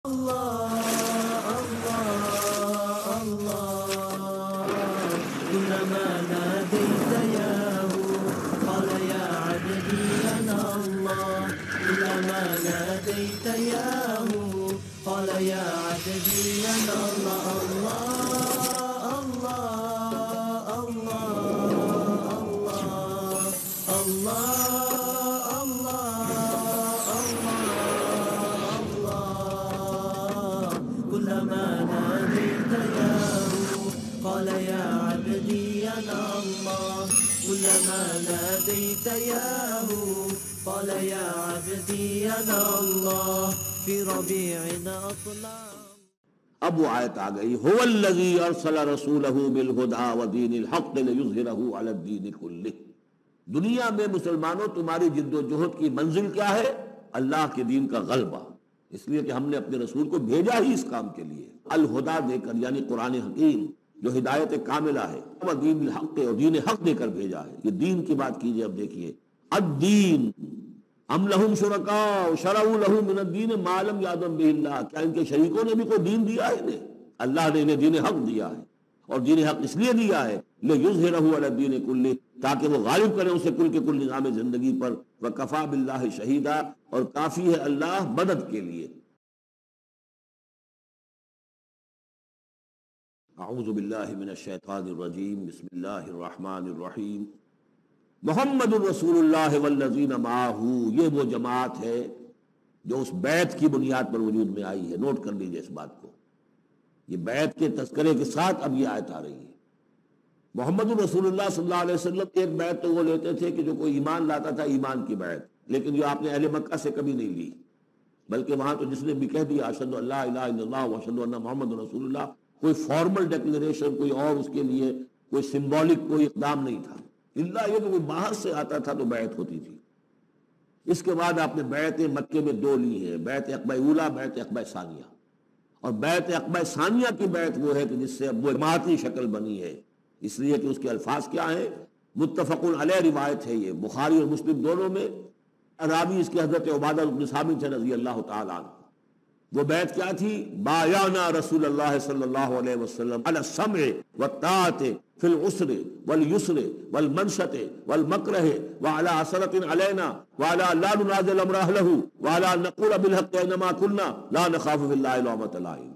الله الله الله كلما ناديت ياه قال يا عبدي أنا الله كلما ناديت ياه قال يا عبدي أنا الله الله الله الله الله الله كلما ناديت ياه قال يا عبدي أنا الله كلما ناديت ياه قال يا عبدي أنا الله في ربيعنا أطلع. اب وہ آیت آ گئی هو الذی ارسل رسولہ بالہدی ودین الحق لیظہرہ علی الدین کلہ. دنیا میں مسلمانوں تمہاری جد و جہد کی منزل کیا ہے؟ اللہ کے دین کا غلبہ. اس لیے کہ ہم نے اپنے رسول کو بھیجا ہی اس کام کے لیے، الہدا دے کر، یعنی قرآن حکیم جو ہدایت کاملہ ہے، وہ دین الحق اور دین حق دے کر بھیجا ہے. یہ دین کی بات کیجئے. اب دیکھیے الدین ام لہم شرکاء شرعوا لہم من الدین ما لم یأذن بہ اللہ. کیا ان کے شریکوں نے بھی کوئی دین دیا ہے انہیں؟ اللہ نے انہیں دین حق دیا ہے، اور دین حق اس لیے دیا ہے لیظہرہ علی الدین کلہ، تاکہ وہ غالب کریں اسے کل کے کل نظام زندگی پر. وکفیٰ باللہ شہیدا، اور کافی ہے اللہ مدد کے لیے. اعوذ باللہ من الشیطان الرجیم. بسم اللہ الرحمن الرحیم. محمد الرسول اللہ والذین معہ، یہ وہ جماعت ہے جو اس بیعت کی بنیاد پر وجود میں آئی ہے. نوٹ کر لیجئے اس بات کو. یہ بیعت کے تذکرے کے ساتھ اب یہ آیت آ رہی ہے. محمد الرسول اللہ صلی اللہ علیہ وسلم ایک بیعت تو وہ لیتے تھے کہ جو کوئی ایمان لاتا تھا ایمان کی بیعت، لیکن جو آپ نے اہل مکہ سے کبھی نہیں لی، بلکہ وہاں تو جس نے بھی کہہ دیا اشہد ان لا الہ الا اللہ واشہد ان محمد رسول اللہ، کوئی فارمل ڈیکلریشن، کوئی اور اس کے لیے کوئی سمبولک کوئی اقدام نہیں تھا، اللہ یہ کہ کوئی باہر سے آتا تھا تو بیعت ہوتی تھی. اس کے بعد آپ نے بیعت مکے میں دو لی ہے، بیعت عقبہ اولیٰ، بیعت عقبہ ثانیہ. اور بیعت عقبہ ثانیہ کی بیعت وہ ہے کہ جس سے اب وہ جماعتی شکل بنی ہے، اس لیے کہ اس کے الفاظ کیا ہیں؟ متفق علیہ روایت ہے یہ، بخاری اور مسلم دونوں میں. راوی اس کے حضرت عبادہ بن صامت رضی اللہ تعالیٰ عنہ. وہ بیعت کیا تھی؟ بایعنا رسول اللہ صلی اللہ علیہ وسلم علی السمع والطاعۃ فی العسر والیسر والمنشۃ والمکرہ وعلی عثرۃ علینا وعلی لا ننازع الامر اہلہ وعلی ان نقول بالحق اینما کنا لا نخاف فی اللہ لومۃ لائم.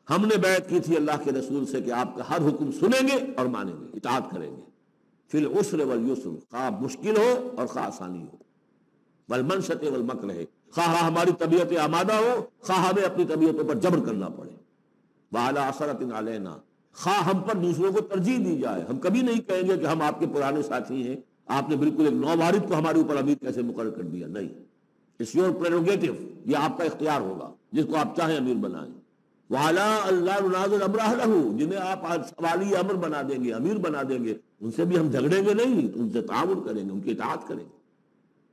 ہم نے بیعت کی تھی اللہ کے رسول سے کہ آپ کا ہر حکم سنیں گے اور مانیں گے، اطاعت کریں گے. فی العسر والیسر، خواہ مشکل ہو اور خواہ آسانی ہو. والمنشۃ والمکرہ، خواہ ہماری طبیعت آمادہ ہو، خواہ ہمیں اپنی طبیعتوں پر جبر کرنا پڑے. وعلی عثرۃ علینا، خواہ ہم پر دوسروں کو ترجیح دی جائے. ہم کبھی نہیں کہیں گے کہ ہم آپ کے پرانے ساتھی ہیں، آپ نے بالکل ایک نووارد کو ہمارے اوپر امیر کیسے مقرر کر دیا. نہیں، اٹس یور پریروگیٹو، یہ آپ کا اختیار ہوگا جس کو آپ چاہیں امیر بنائیں. وعلی اللہ ننازع الامر اہلہ، جنہیں آپ والی امر بنا دیں گے، امیر بنا دیں گے، ان سے بھی ہم جھگڑیں گے نہیں، ان سے تعاون کریں گے، ان کی اطاعت کریں گے.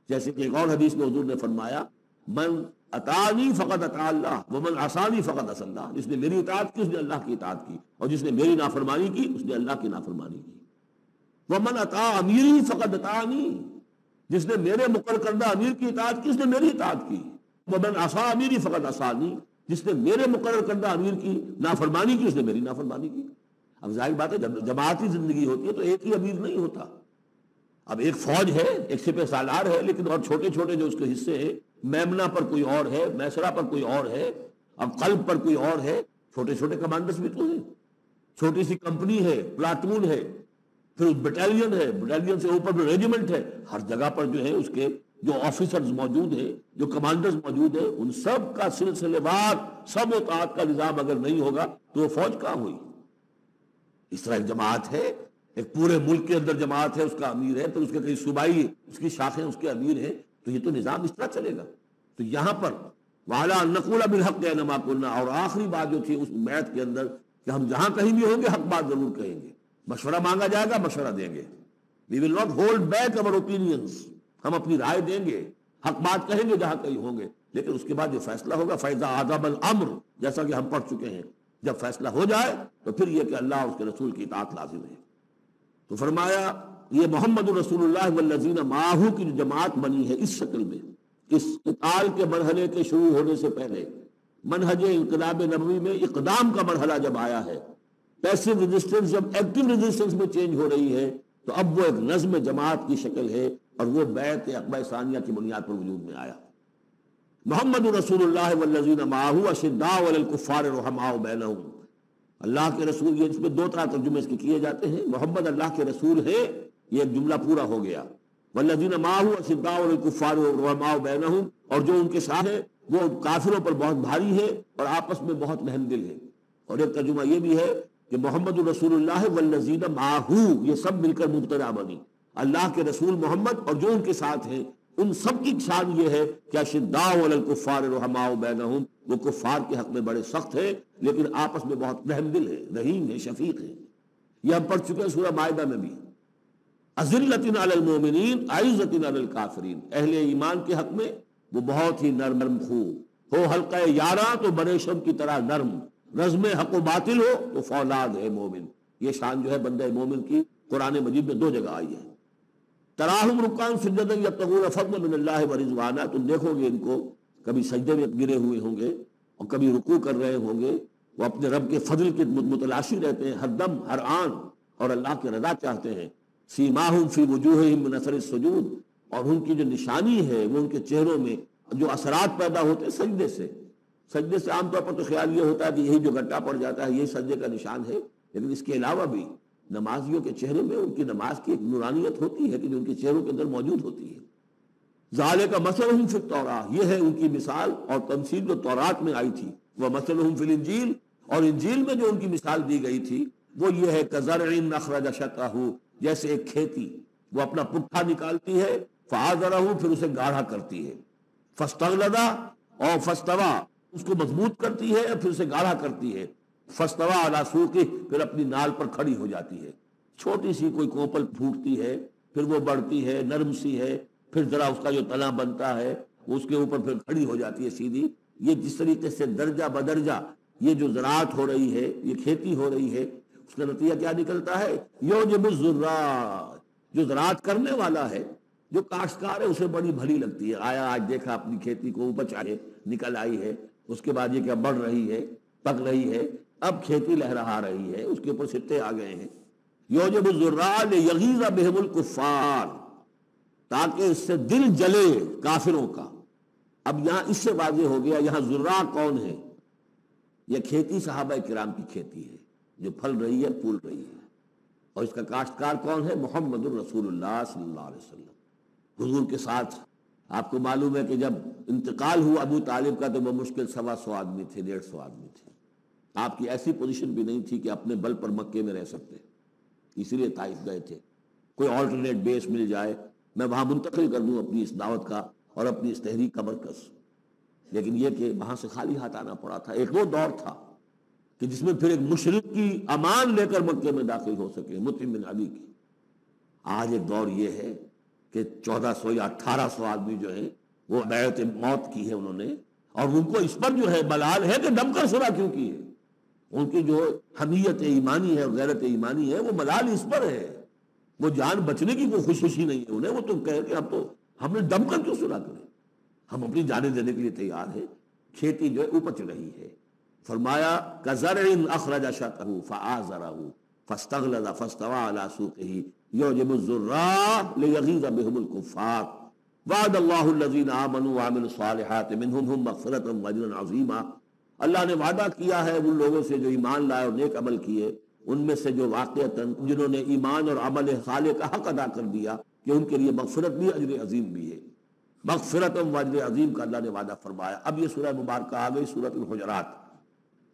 جیسے کہ ایک اور حدیث میں حضور نے فرمایا من اطاعنی فقد اطاع اللہ ومن عصانی فقد عصی اللہ. جس نے میری اطاعت کی اس نے اللہ کی اطاعت کی، اور جس نے میری نافرمانی کی اس نے اللہ کی نافرمانی کی. ومن اطاع امیری فقد اطاعنی، جس نے میرے مقرر کردہ امیر کی اطاعت کی اس نے میری اطاعت کی. ومن عصی امیری فقد عصانی، جس نے میرے مقرر کردہ امیر کی نافرمانی کی اس نے میری نافرمانی کی. اب ظاہر بات ہے جب جماعتی زندگی ہوتی ہے تو ایک ہی امیر نہیں ہوتا. اب ایک فوج ہے، ایک سپہ سالار ہے، لیکن اور چھوٹے چھوٹے جو اس کے حصے ہیں، میمنہ پر کوئی اور ہے، میسرہ پر کوئی اور ہے، اب قلب پر کوئی اور ہے. چھوٹے چھوٹے کمانڈرز بھی تو ہیں. چھوٹی سی کمپنی ہے، پلاٹون ہے، پھر بٹالین ہے، بٹالین سے اوپر بھی ریجیمنٹ ہے. ہر جگہ پر جو ہے اس کے جو آفیسرز موجود ہیں، جو کمانڈرز موجود ہیں، ان سب کا سلسلے وار سب اطاعت کا نظام اگر نہیں ہوگا تو وہ فوج کہاں ہوئی؟ اس طرح ایک جماعت ہے، ایک پورے ملک کے اندر جماعت ہے، اس کا امیر ہے، پھر اس کے کئی صوبائی اس کی شاخیں اس کے امیر ہیں، تو یہ تو نظام اس طرح چلے گا. تو یہاں پر وعلی ان نقول بالحق اینما کنا، اور آخری بات جو تھی اس بیعت کے اندر کہ ہم جہاں کہیں بھی ہوں گے حق بات ضرور کہیں گے. مشورہ مانگا جائے گا، مشورہ دیں گے. وی ول ناٹ ہولڈ بیک اور اوپینینز، ہم اپنی رائے دیں گے، حق بات کہیں گے جہاں کہیں ہوں گے، لیکن اس کے بعد جو فیصلہ ہوگا فَإِذَا عَزَمَ الْأَمْرُ، جیسا کہ ہم پڑھ چکے ہیں، جب فیصلہ ہو جائے تو پھر یہ کہ اللہ اور اس کے رسول کی اطاعت لازم ہے. تو فرمایا یہ محمد رسول اللہ والذین معہ کی جو جماعت بنی ہے اس شکل میں اس قتال کے مرحلے کے شروع ہونے سے پہلے منہج انقلاب نبوی میں اقدام کا مرحلہ جب آیا ہے، پیسو ریزسٹنس جب ایکٹیو ریزسٹنس میں چینج ہو رہی ہے، تو اب وہ ایک نظم جماعت کی شکل ہے، اور وہ بیعت عقبہ ثانیہ کی بنیاد پر وجود میں آیا۔ محمد رسول اللہ والذین معہ اشداء علی الکفار رحماء بینہم، اللہ کے رسول، یہ اس میں دو طرح ترجمے اس کے کیے جاتے ہیں۔ محمد اللہ کے رسول ہے، یہ ایک جملہ پورا ہو گیا۔ والذین معہ اشداء علی الکفار رحماء بینہم، اور جو ان کے ساتھ ہے وہ کافروں پر بہت بھاری ہے اور آپس میں بہت رحم دل ہے۔ اور ایک ترجمہ یہ بھی ہے کہ محمد رسول اللہ والذین معہ، یہ سب مل کر مبتدا بنی، اللہ کے رسول محمد اور جو ان کے ساتھ ہیں، ان سب کی شان یہ ہے کہ اشداء علی الکفار رحماء بینہم، وہ کفار کے حق میں بڑے سخت ہیں لیکن آپس میں بہت رحم دل ہے، رحیم ہے، شفیق ہے۔ یہ ہم پڑھ چکے ہیں سورہ مائدہ میں بھی۔ اذلۃ علی المؤمنین اعزۃ علی الکافرین، اہل ایمان کے حق میں وہ بہت ہی نرم خو ہو، حلقہ یاراں تو بریشم کی طرح نرم، رزم حق و باطل ہو تو فولاد ہے مومن۔ یہ شان جو ہے بندہ مومن کی قرآن مجید میں دو جگہ آئی ہے۔ تراہم رکعاً سجدا یبتغون فضلا من اللہ ورضوانا، تم دیکھو گے ان کو کبھی سجدے میں گرے ہوئے ہوں گے اور کبھی رکوع کر رہے ہوں گے، وہ اپنے رب کے فضل کے متلاشی رہتے ہیں ہر دم ہر آن، اور اللہ کی رضا چاہتے ہیں۔ سیماہم فی وجوہہم من اثر السجود، اور ان کی جو نشانی ہے وہ ان کے چہروں میں جو اثرات پیدا ہوتے ہیں سجدے سے۔ سجدے سے عام طور پر تو خیال یہ ہوتا ہے کہ یہی جو گھٹا پڑ جاتا ہے یہی سجدے کا نشان ہے، لیکن اس کے علاوہ بھی نمازیوں کے چہرے میں ان کی نماز کی ایک نورانیت ہوتی ہے کہ جو ان کے چہروں کے اندر موجود ہوتی ہے۔ ذالک مثلہم فی التوراۃ، یہ ہے ان کی مثال اور تمثیل جو تورات میں آئی تھی، وہ مثلہم فی الانجیل، اور انجیل میں جو ان کی مثال دی گئی تھی وہ یہ ہے کزرع اخرج شطأہ، جیسے ایک کھیتی وہ اپنا پٹھا نکالتی ہے، فآزرہ، پھر اسے گاڑھا کرتی ہے، فاستغلظ اور فاستوى، اس کو مضبوط کرتی ہے اور پھر اسے گاڑھا کرتی ہے، فاستوى علی سوقہ، پھر اپنی نال پر کھڑی ہو جاتی ہے۔ چھوٹی سی کوئی کوپل پھوٹتی ہے، پھر وہ بڑھتی ہے، نرم سی ہے، پھر ذرا اس کا جو تنا بنتا ہے اس کے اوپر پھر کھڑی ہو جاتی ہے سیدھی۔ یہ جس طریقے سے درجہ بدرجہ یہ جو زراعت ہو رہی ہے، یہ کھیتی ہو رہی ہے، اس کا نتیجہ کیا نکلتا ہے؟ یعجب الزراع، جو زراعت کرنے والا ہے، جو کاشتکار ہے، اسے بڑی بھلی لگتی ہے۔ آیا آج دیکھا اپنی کھیتی کو اپج آئے نکل آئی ہے، اس کے بعد یہ کیا بڑھ رہی ہے، پک رہی ہے، اب کھیتی لہرا رہی ہے، اس کے اوپر سٹے آ گئے ہیں۔ یعجب الزراع لیغیظ بہم الکفار، تاکہ اس سے دل جلے کافروں کا۔ اب یہاں اس سے واضح ہو گیا یہاں زراع کون ہے؟ یہ کھیتی صحابہ کرام کی کھیتی ہے جو پھل رہی ہے، پھول رہی ہے، اور اس کا کاشتکار کون ہے؟ محمد الرسول اللہ صلی اللہ علیہ وسلم۔ حضور کے ساتھ آپ کو معلوم ہے کہ جب انتقال ہوا ابو طالب کا تو وہ مشکل 125 آدمی تھے، 150 آدمی تھے۔ آپ کی ایسی پوزیشن بھی نہیں تھی کہ اپنے بل پر مکے میں رہ سکتے، اسی لیے طائف گئے تھے۔ کوئی آلٹرنیٹ بیس مل جائے، میں وہاں منتقل کر دوں اپنی اس دعوت کا اور اپنی اس تحریک کا مرکز، لیکن یہ کہ وہاں سے خالی ہاتھ آنا پڑا تھا۔ ایک وہ دور تھا کہ جس میں پھر ایک مشرک کی امان لے کر مکے میں داخل ہو سکے، مطعم بن عدی کی۔ آج ایک دور یہ ہے کہ 1400 یا 1800 آدمی جو ہیں وہ بیعت موت کی ہے انہوں نے، اور ان کو اس پر جو ہے ملال ہے کہ دم کر صلح کیوں کی ہے۔ ان کی جو حمیت ایمانی ہے اور غیرت ایمانی ہے وہ ملال اس پر ہے، وہ جان بچنے کی کوئی خوشی نہیں ہے انہیں۔ وہ تو کہے کہ اب تو ہم نے دم کر کیوں صلح کریں، ہم اپنی جانیں دینے کے لیے تیار ہیں۔ کھیتی جو ہے اپج رہی ہے۔ فرمایا کزرع اخرج شطأہ فآزرہ فاستغلظ فاستوى علی سوقہ یعجب الزراع لیغیظ بہم الکفار وعد اللہ الذین آمنوا وعملوا الصالحات منہم مغفرۃ واجرا عظیما۔ اللہ نے وعدہ کیا ہے ان لوگوں سے جو ایمان لائے اور نیک عمل کیے، ان میں سے جو واقعتاً جنہوں نے ایمان اور عمل صالح کا حق ادا کر دیا، کہ ان کے لیے مغفرت بھی، اجر عظیم بھی ہے۔ مغفرت واجر عظیم کا اللہ نے وعدہ فرمایا۔ اب یہ سورہ مبارکہ آ گئی، سورۃ الحجرات۔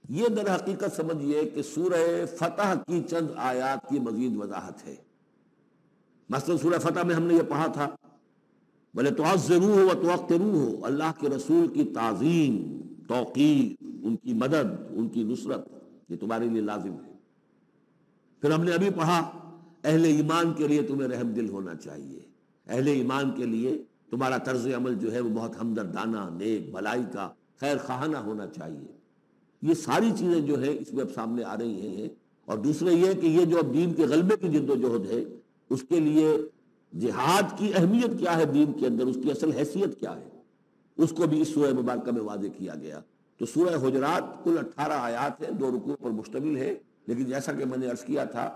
یہ در حقیقت سمجھیے کہ سورہ فتح کی چند آیات کی مزید وضاحت ہے۔ مثلا سورہ فتح میں ہم نے یہ پڑھا تھا وَلَتُعَزِّرُوهُ وَتُوَقِّرُوهُ، اللہ کے رسول کی تعظیم، توقیر، ان کی مدد، ان کی نصرت، یہ تمہارے لیے لازم ہے۔ پھر ہم نے ابھی پڑھا اہل ایمان کے لیے تمہیں رحم دل ہونا چاہیے، اہل ایمان کے لیے تمہارا طرز عمل جو ہے وہ بہت ہمدردانہ، نیک، بھلائی کا، خیر خواہانہ ہونا چاہیے۔ یہ ساری چیزیں جو ہے اس میں اب سامنے آ رہی ہیں۔ اور دوسرے یہ کہ یہ جو اب دین کے غلبے کی جد و جہد ہے، اس کے لیے جہاد کی اہمیت کیا ہے دین کے اندر، اس کی اصل حیثیت کیا ہے۔ اس کو بھی اس سورہ مبارکہ میں واضح کیا گیا۔ تو سورہ حجرات کل 18 آیات ہیں، 2 رکوع پر مشتمل ہے، لیکن جیسا کہ میں نے عرض کیا تھا،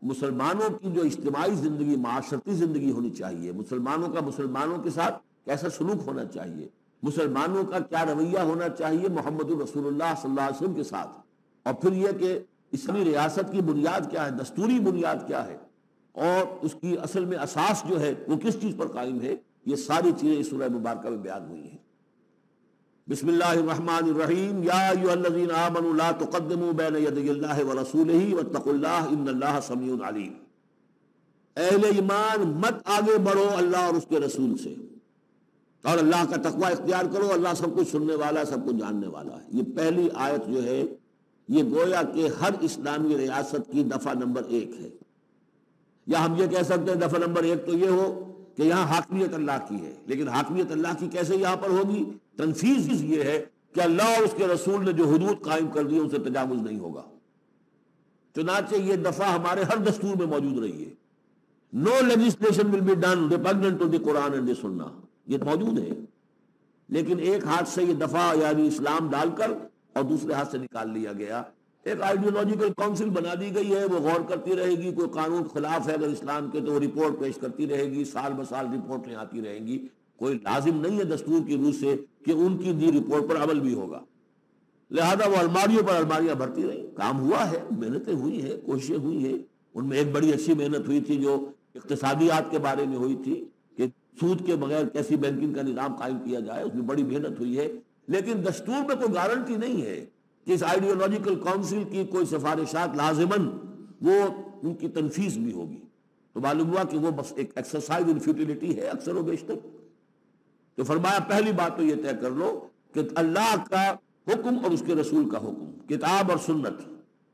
مسلمانوں کی جو اجتماعی زندگی، معاشرتی زندگی ہونی چاہیے، مسلمانوں کا مسلمانوں کے ساتھ کیسا سلوک ہونا چاہیے، مسلمانوں کا کیا رویہ ہونا چاہیے محمد الرسول اللہ صلی اللہ علیہ وسلم کے ساتھ، اور پھر یہ کہ اسلامی ریاست کی بنیاد کیا ہے، دستوری بنیاد کیا ہے، اور اس کی اصل میں اساس جو ہے وہ کس چیز پر قائم ہے، یہ ساری چیزیں اس سورہ مبارکہ میں بیان ہوئی ہیں۔ بسم اللہ الرحمن الرحیم، یا ایھا الذین آمنوا لا تقدموا بین یدی اللہ ورسولہ واتقوا اللہ ان اللہ سمیع علیم۔ اہل ایمان مت آگے بڑھو اللہ اور اس کے رسول سے، اور اللہ کا تقوی اختیار کرو، اللہ سب کچھ سننے والا، سب کچھ جاننے والا ہے۔ یہ پہلی آیت جو ہے یہ گویا کہ ہر اسلامی ریاست کی دفعہ نمبر 1 ہے، یا ہم یہ کہہ سکتے ہیں دفعہ نمبر 1 تو یہ ہو کہ یہاں حاکمیت اللہ کی ہے، لیکن حاکمیت اللہ کی کیسے یہاں پر ہوگی؟ تنفیذ یہ ہے کہ اللہ اور اس کے رسول نے جو حدود قائم کر دی ان سے تجاوز نہیں ہوگا۔ چنانچہ یہ دفعہ ہمارے ہر دستور میں موجود رہی ہے، no legislation will be done repugnant to the Quran and the Sunnah, یہ موجود ہے، لیکن ایک ہاتھ سے یہ دفعہ یعنی اسلام ڈال کر اور دوسرے ہاتھ سے نکال لیا گیا۔ ایک آئیڈیولوجیکل کونسل بنا دی گئی ہے، وہ غور کرتی رہے گی، کوئی قانون خلاف ہے اگر اسلام کے تو وہ رپورٹ پیش کرتی رہے گی، سال بسال رپورٹیں آتی رہیں گی، کوئی لازم نہیں ہے دستور کی روح سے کہ ان کی دی رپورٹ پر عمل بھی ہوگا، لہذا وہ الماریوں پر الماریاں بھرتی رہیں۔ کام ہوا ہے، محنتیں ہوئی ہیں، کوششیں ہوئی ہیں، ان میں ایک بڑی اچھی محنت ہوئی تھی جو اقتصادیات کے بارے میں ہوئی تھی کہ سود کے بغیر کیسی بینکنگ کا نظام قائم کیا جائے، اس میں بڑی محنت ہوئی ہے، لیکن دستور میں کوئی گارنٹی نہیں ہے کہ اس آئیڈیولوجیکل کونسل کی کوئی سفارشات لازماً وہ ان کی تنفیذ بھی ہوگی، تو معلوم ہوا کہ وہ بس ایک ایکسرسائز ان فیوٹیلیٹی ہے اکثر و بیشتر۔ تو فرمایا پہلی بات تو یہ طے کر لو کہ اللہ کا حکم اور اس کے رسول کا حکم، کتاب اور سنت،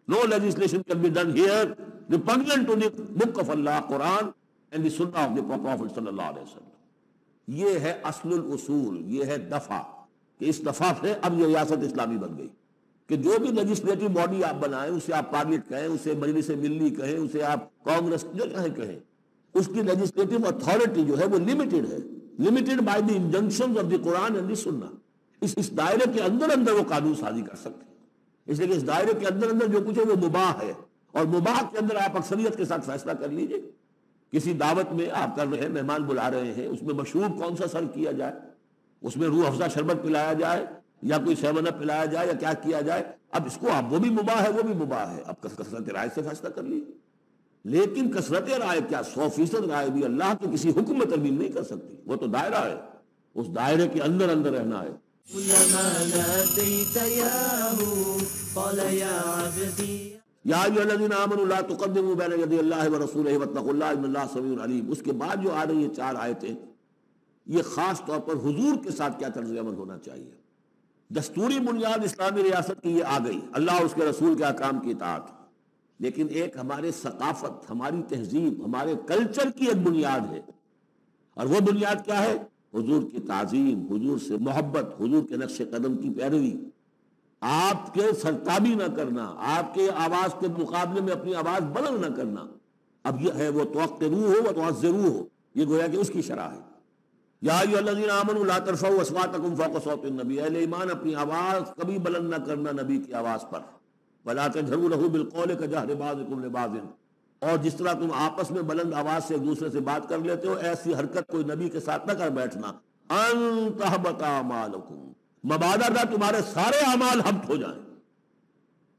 no legislation can be done here repugnant to the book of Allah Quran and the Sunnah of the prophet صلی اللہ علیہ وسلم۔ یہ ہے اصل الاصول، یہ ہے دفعہ، کہ اس دفعہ سے اب یہ ریاست اسلامی بن گئی کہ جو بھی لیجسلیٹو باڈی آپ بنائیں، اسے آپ پارلیمنٹ کہیں، اسے مجلس ملی کہیں، اسے آپ کانگریس جو کہیں، اس کی لیجسلیٹو اتھارٹی جو ہے وہ لمیٹڈ ہے، limited by the injunctions of the Quran and the سنہ۔ اس دائرے کے اندر وہ قانون سازی کر سکتے ہیں، اس لیے کہ اس دائرے کے اندر جو کچھ ہے وہ مباح ہے، اور مباح کے اندر آپ اکثریت کے ساتھ فیصلہ کر لیجئے۔ کسی دعوت میں آپ کر رہے ہیں، مہمان بلا رہے ہیں، اس میں مشروب کون سا سرو کیا جائے، اس میں روح افزا شربت پلایا جائے یا کوئی 7 اپ پلایا جائے یا کیا کیا جائے، اب اس کو آپ وہ بھی مباح ہے وہ بھی مباح ہے، اب کثرت رائے سے فیصلہ کر لیجیے۔ لیکن کثرت رائے کیا 100% رائے بھی اللہ کے کسی حکم میں ترمیم نہیں کر سکتی، وہ تو دائرہ ہے، اس دائرے کے اندر رہنا ہے۔ كلما ناديت ياه قال يا عبدي یا ایھا الذین آمنوا لا تقدموا بین یدی اللہ ورسولہ واتقوا اللہ ان اللہ سمیع علیم۔ اس کے بعد جو آ رہی ہیں 4 آیتیں، یہ خاص طور پر حضور کے ساتھ کیا طرز عمل ہونا چاہیے۔ دستوری بنیاد اسلامی ریاست کی یہ آ گئی، اللہ اور اس کے رسول کے احکام کی اطاعت، لیکن ایک ہمارے ثقافت، ہماری تہذیب، ہمارے کلچر کی ایک بنیاد ہے، اور وہ بنیاد کیا ہے؟ حضور کی تعظیم، حضور سے محبت، حضور کے نقش قدم کی پیروی، آپ کے سرتابی نہ کرنا، آپ کے آواز کے مقابلے میں اپنی آواز بلند نہ کرنا۔ اب یہ ہے وہ توقروہ ہو و تعزروہ ہو، یہ گویا کہ اس کی شرح ہے۔ یا ایھا الذین آمنوا لا ترفعوا اصواتکم فوق صوت النبی، اہل ایمان اپنی آواز کبھی بلند نہ کرنا نبی کی آواز پر، ولا تجہروا لہ بالقول کجہر بعضکم لبعض، اور جس طرح تم آپس میں بلند آواز سے ایک دوسرے سے بات کر لیتے ہو، ایسی حرکت کوئی نبی کے ساتھ نہ کر بیٹھنا۔ ان تحبط اعمالکم، مبادا تھا تمہارے سارے اعمال حبط ہو جائیں۔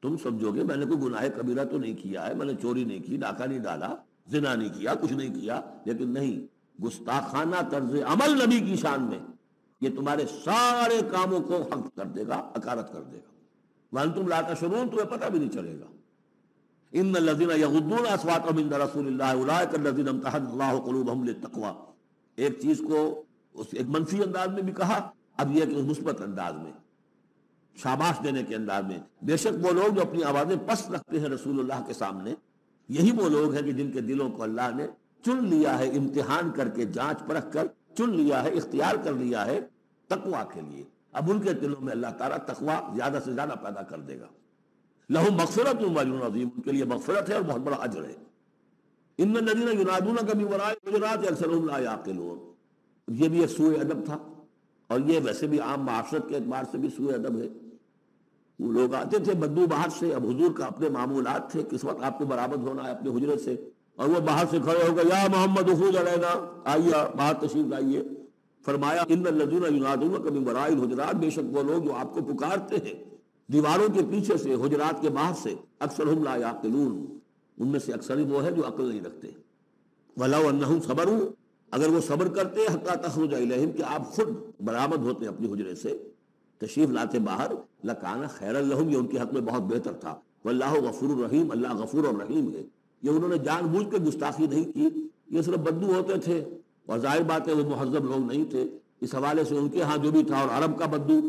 تم سمجھو گے میں نے کوئی گناہ کبیرہ تو نہیں کیا ہے، میں نے چوری نہیں کی، ڈاکہ نہیں ڈالا، زنا نہیں کیا، کچھ نہیں کیا، لیکن نہیں، گستاخانہ طرز عمل نبی کی شان میں یہ تمہارے سارے کاموں کو حق کر دے گا، حقارت کر دے گا۔ وانتم لا تشعرون، تمہیں پتہ بھی نہیں چلے گا۔ ان الذین یغضون اصواتهم عند رسول اللہ اولئک الذین امتحن اللہ قلوبهم للتقوی۔ ایک چیز کو ایک منفی انداز میں بھی کہا، اب یہ کہ اس مثبت انداز میں، شاباش دینے کے انداز میں۔ بے شک وہ لوگ جو اپنی آوازیں پست رکھتے ہیں رسول اللہ کے سامنے، یہی وہ لوگ ہیں کہ جن کے دلوں کو اللہ نے چن لیا ہے، امتحان کر کے، جانچ پرکھ کر چن لیا ہے، اختیار کر لیا ہے تقوی کے لیے۔ اب ان کے دلوں میں اللہ تعالیٰ تقوی زیادہ سے زیادہ پیدا کر دے گا۔ لہم مغفرۃ واجر عظیم، ان کے لیے مغفرت ہے اور بہت بڑا اجر ہے۔ ان الذین ینادونک من وراء الحجرات اکثرهم لا یعقلون، یہ بھی ایک سوء ادب تھا اور یہ ویسے بھی عام معاشرت کے اعتبار سے بھی سوء ادب ہے. وہ لوگ آتے تھے بدو باہر سے، اب حضور کا اپنے معمولات تھے، کس وقت آپ کو برآمد ہونا ہے اپنے حجرے سے، اور وہ باہر سے کھڑے ہو گئے یا محمد اخرج علینا، آئیے باہر تشریف لائیے. فرمایا ان الذین ینادونک من وراء الحجرات، بے شک وہ لوگ جو آپ کو پکارتے ہیں دیواروں کے پیچھے سے، حجرات کے باہر سے، اکثرهم لا یعقلون، ان میں سے اکثر وہ ہے جو عقل نہیں رکھتے. ولو انہم صبروا، اگر وہ صبر کرتے حتی تخرج الیہم، کہ آپ خود برآمد ہوتے اپنی حجرے سے، تشریف لاتے باہر، لکان خیر لہم، یہ ان کے حق میں بہت بہتر تھا. واللہ غفور الرحیم، اللہ غفور اور رحیم ہے. یہ انہوں نے جان بوجھ کے گستاخی نہیں کی، یہ صرف بدو ہوتے تھے اور ظاہر بات ہے وہ مہذب لوگ نہیں تھے. اس حوالے سے ان کے ہاں جو بھی تھا، اور عرب کا بدو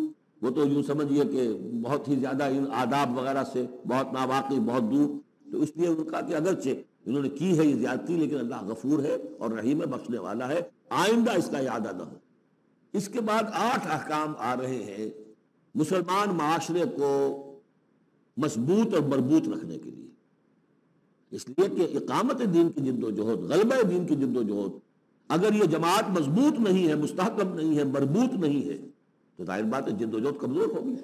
وہ تو یوں سمجھیے کہ بہت ہی زیادہ ان آداب وغیرہ سے بہت ناواقف، بہت دور. تو اس لیے ان کا کہ اگرچہ انہوں نے کی ہے یہ زیادتی، لیکن اللہ غفور ہے اور رحیم ہے، بخشنے والا ہے، آئندہ اس کا اعادہ نہ ہو. اس کے بعد 8 احکام آ رہے ہیں مسلمان معاشرے کو مضبوط اور مربوط رکھنے کے لیے. اس لیے کہ اقامت دین کی جد و جہد، غلبہ دین کی جد و جہد، اگر یہ جماعت مضبوط نہیں ہے، مستحکم نہیں ہے، مربوط نہیں ہے، تو ظاہر بات ہے جد و جہد کمزور ہوگی.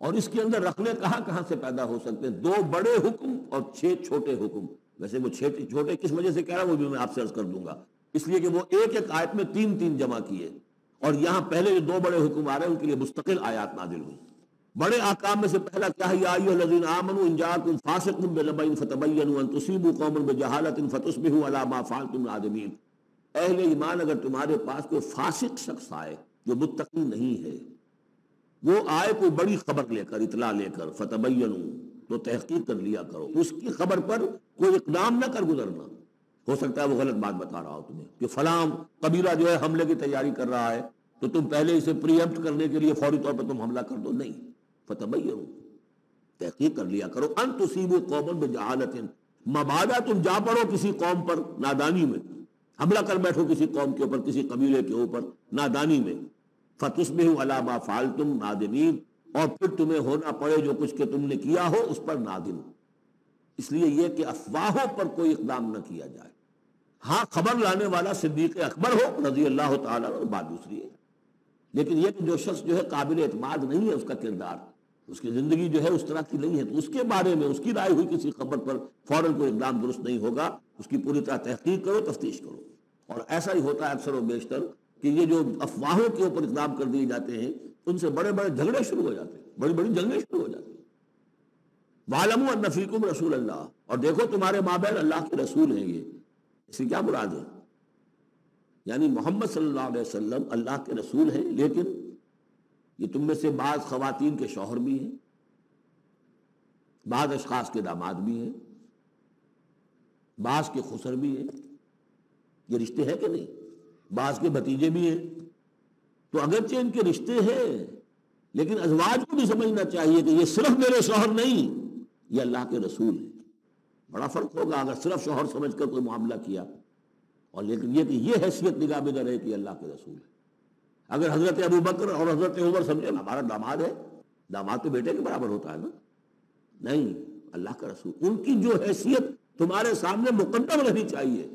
اور اس کے اندر رکھنے کہاں سے پیدا ہو سکتے ہیں؟ 2 بڑے حکم اور 6 چھوٹے حکم. ویسے وہ چھوٹے کس وجہ سے کہہ رہا ہوں وہ بھی میں آپ سے عرض کر دوں گا. اس لیے کہ وہ ایک آیت میں 3 جمع کیے، اور یہاں پہلے جو 2 بڑے حکم آ رہے ہیں ان کے لیے مستقل آیات نازل ہوئی. بڑے احکام میں سے پہلا کیا ہے؟ یا ایھا الذین آمنوا ان جاءکم فاسق بنبأ فتبینوا ان تصیبوا قوما بجہالۃ فتصبحوا علی ما فعلتم نادمین. اہل ایمان، اگر تمہارے پاس کوئی فاسق شخص آئے جو متقی نہیں ہے، وہ آئے کوئی بڑی خبر لے کر، اطلاع لے کر، فتبینوا، تو تحقیق کر لیا کرو، اس کی خبر پر کوئی اقدام نہ کر گزرنا. ہو سکتا ہے وہ غلط بات بتا رہا ہو تمہیں کہ فلاں قبیلہ جو ہے حملے کی تیاری کر رہا ہے، تو تم پہلے اسے پری ایمپٹ کرنے کے لیے فوری طور پر تم حملہ کر دو. نہیں، فتبینوا، تحقیق کر لیا کرو. ان تصیبوا قوما بجہالۃ، مبادا تم جا پڑو کسی قوم پر نادانی میں، حملہ کر بیٹھو کسی قوم کے اوپر، کسی قبیلے کے اوپر نادانی میں، فتصبحوا علی ما فعلتم نادمین، اور پھر تمہیں ہونا پڑے جو کچھ کہ تم نے کیا ہو اس پر نادم. اس لیے یہ کہ افواہوں پر کوئی اقدام نہ کیا جائے. ہاں خبر لانے والا صدیق اکبر ہو رضی اللہ تعالیٰ عنہ، بات دوسری ہے. لیکن یہ کہ جو شخص جو ہے قابل اعتماد نہیں ہے، اس کا کردار، اس کی زندگی جو ہے اس طرح کی نہیں ہے، تو اس کے بارے میں اس کی رائے ہوئی کسی خبر پر فوراً کوئی اقدام درست نہیں ہوگا. اس کی پوری طرح تحقیق کرو، تفتیش کرو. اور ایسا ہی ہوتا ہے اکثر و بیشتر کہ یہ جو افواہوں کے اوپر اقدام کر دیے جاتے ہیں، ان سے بڑے بڑے جھگڑے شروع ہو جاتے ہیں، بڑی بڑی جنگیں شروع ہو جاتی ہیں. وَاعْلَمُوا أَنَّ فِيكُمْ رَسُولَ اللَّهِ، اور دیکھو تمہارے مابین اللہ کے رسول ہیں. یہ اس سے کیا مراد ہے؟ یعنی محمد صلی اللہ علیہ وسلم اللہ کے رسول ہیں، لیکن یہ تم میں سے بعض خواتین کے شوہر بھی ہیں، بعض اشخاص کے داماد بھی ہیں، بعض کے خسر بھی ہیں. یہ رشتے ہیں کہ نہیں؟ بعض کے بھتیجے بھی ہیں. تو اگرچہ ان کے رشتے ہیں، لیکن ازواج کو بھی سمجھنا چاہیے کہ یہ صرف میرے شوہر نہیں، یہ اللہ کے رسول ہیں. بڑا فرق ہوگا اگر صرف شوہر سمجھ کر کوئی معاملہ کیا، اور لیکن یہ کہ یہ حیثیت نگاہ میں رہے کہ اللہ کے رسول ہے. اگر حضرت ابو بکر اور حضرت عمر سمجھے ہمارا داماد ہے، داماد تو بیٹے کے برابر ہوتا ہے نا، نہیں، اللہ کا رسول. ان کی جو حیثیت تمہارے سامنے مقدم رہنی چاہیے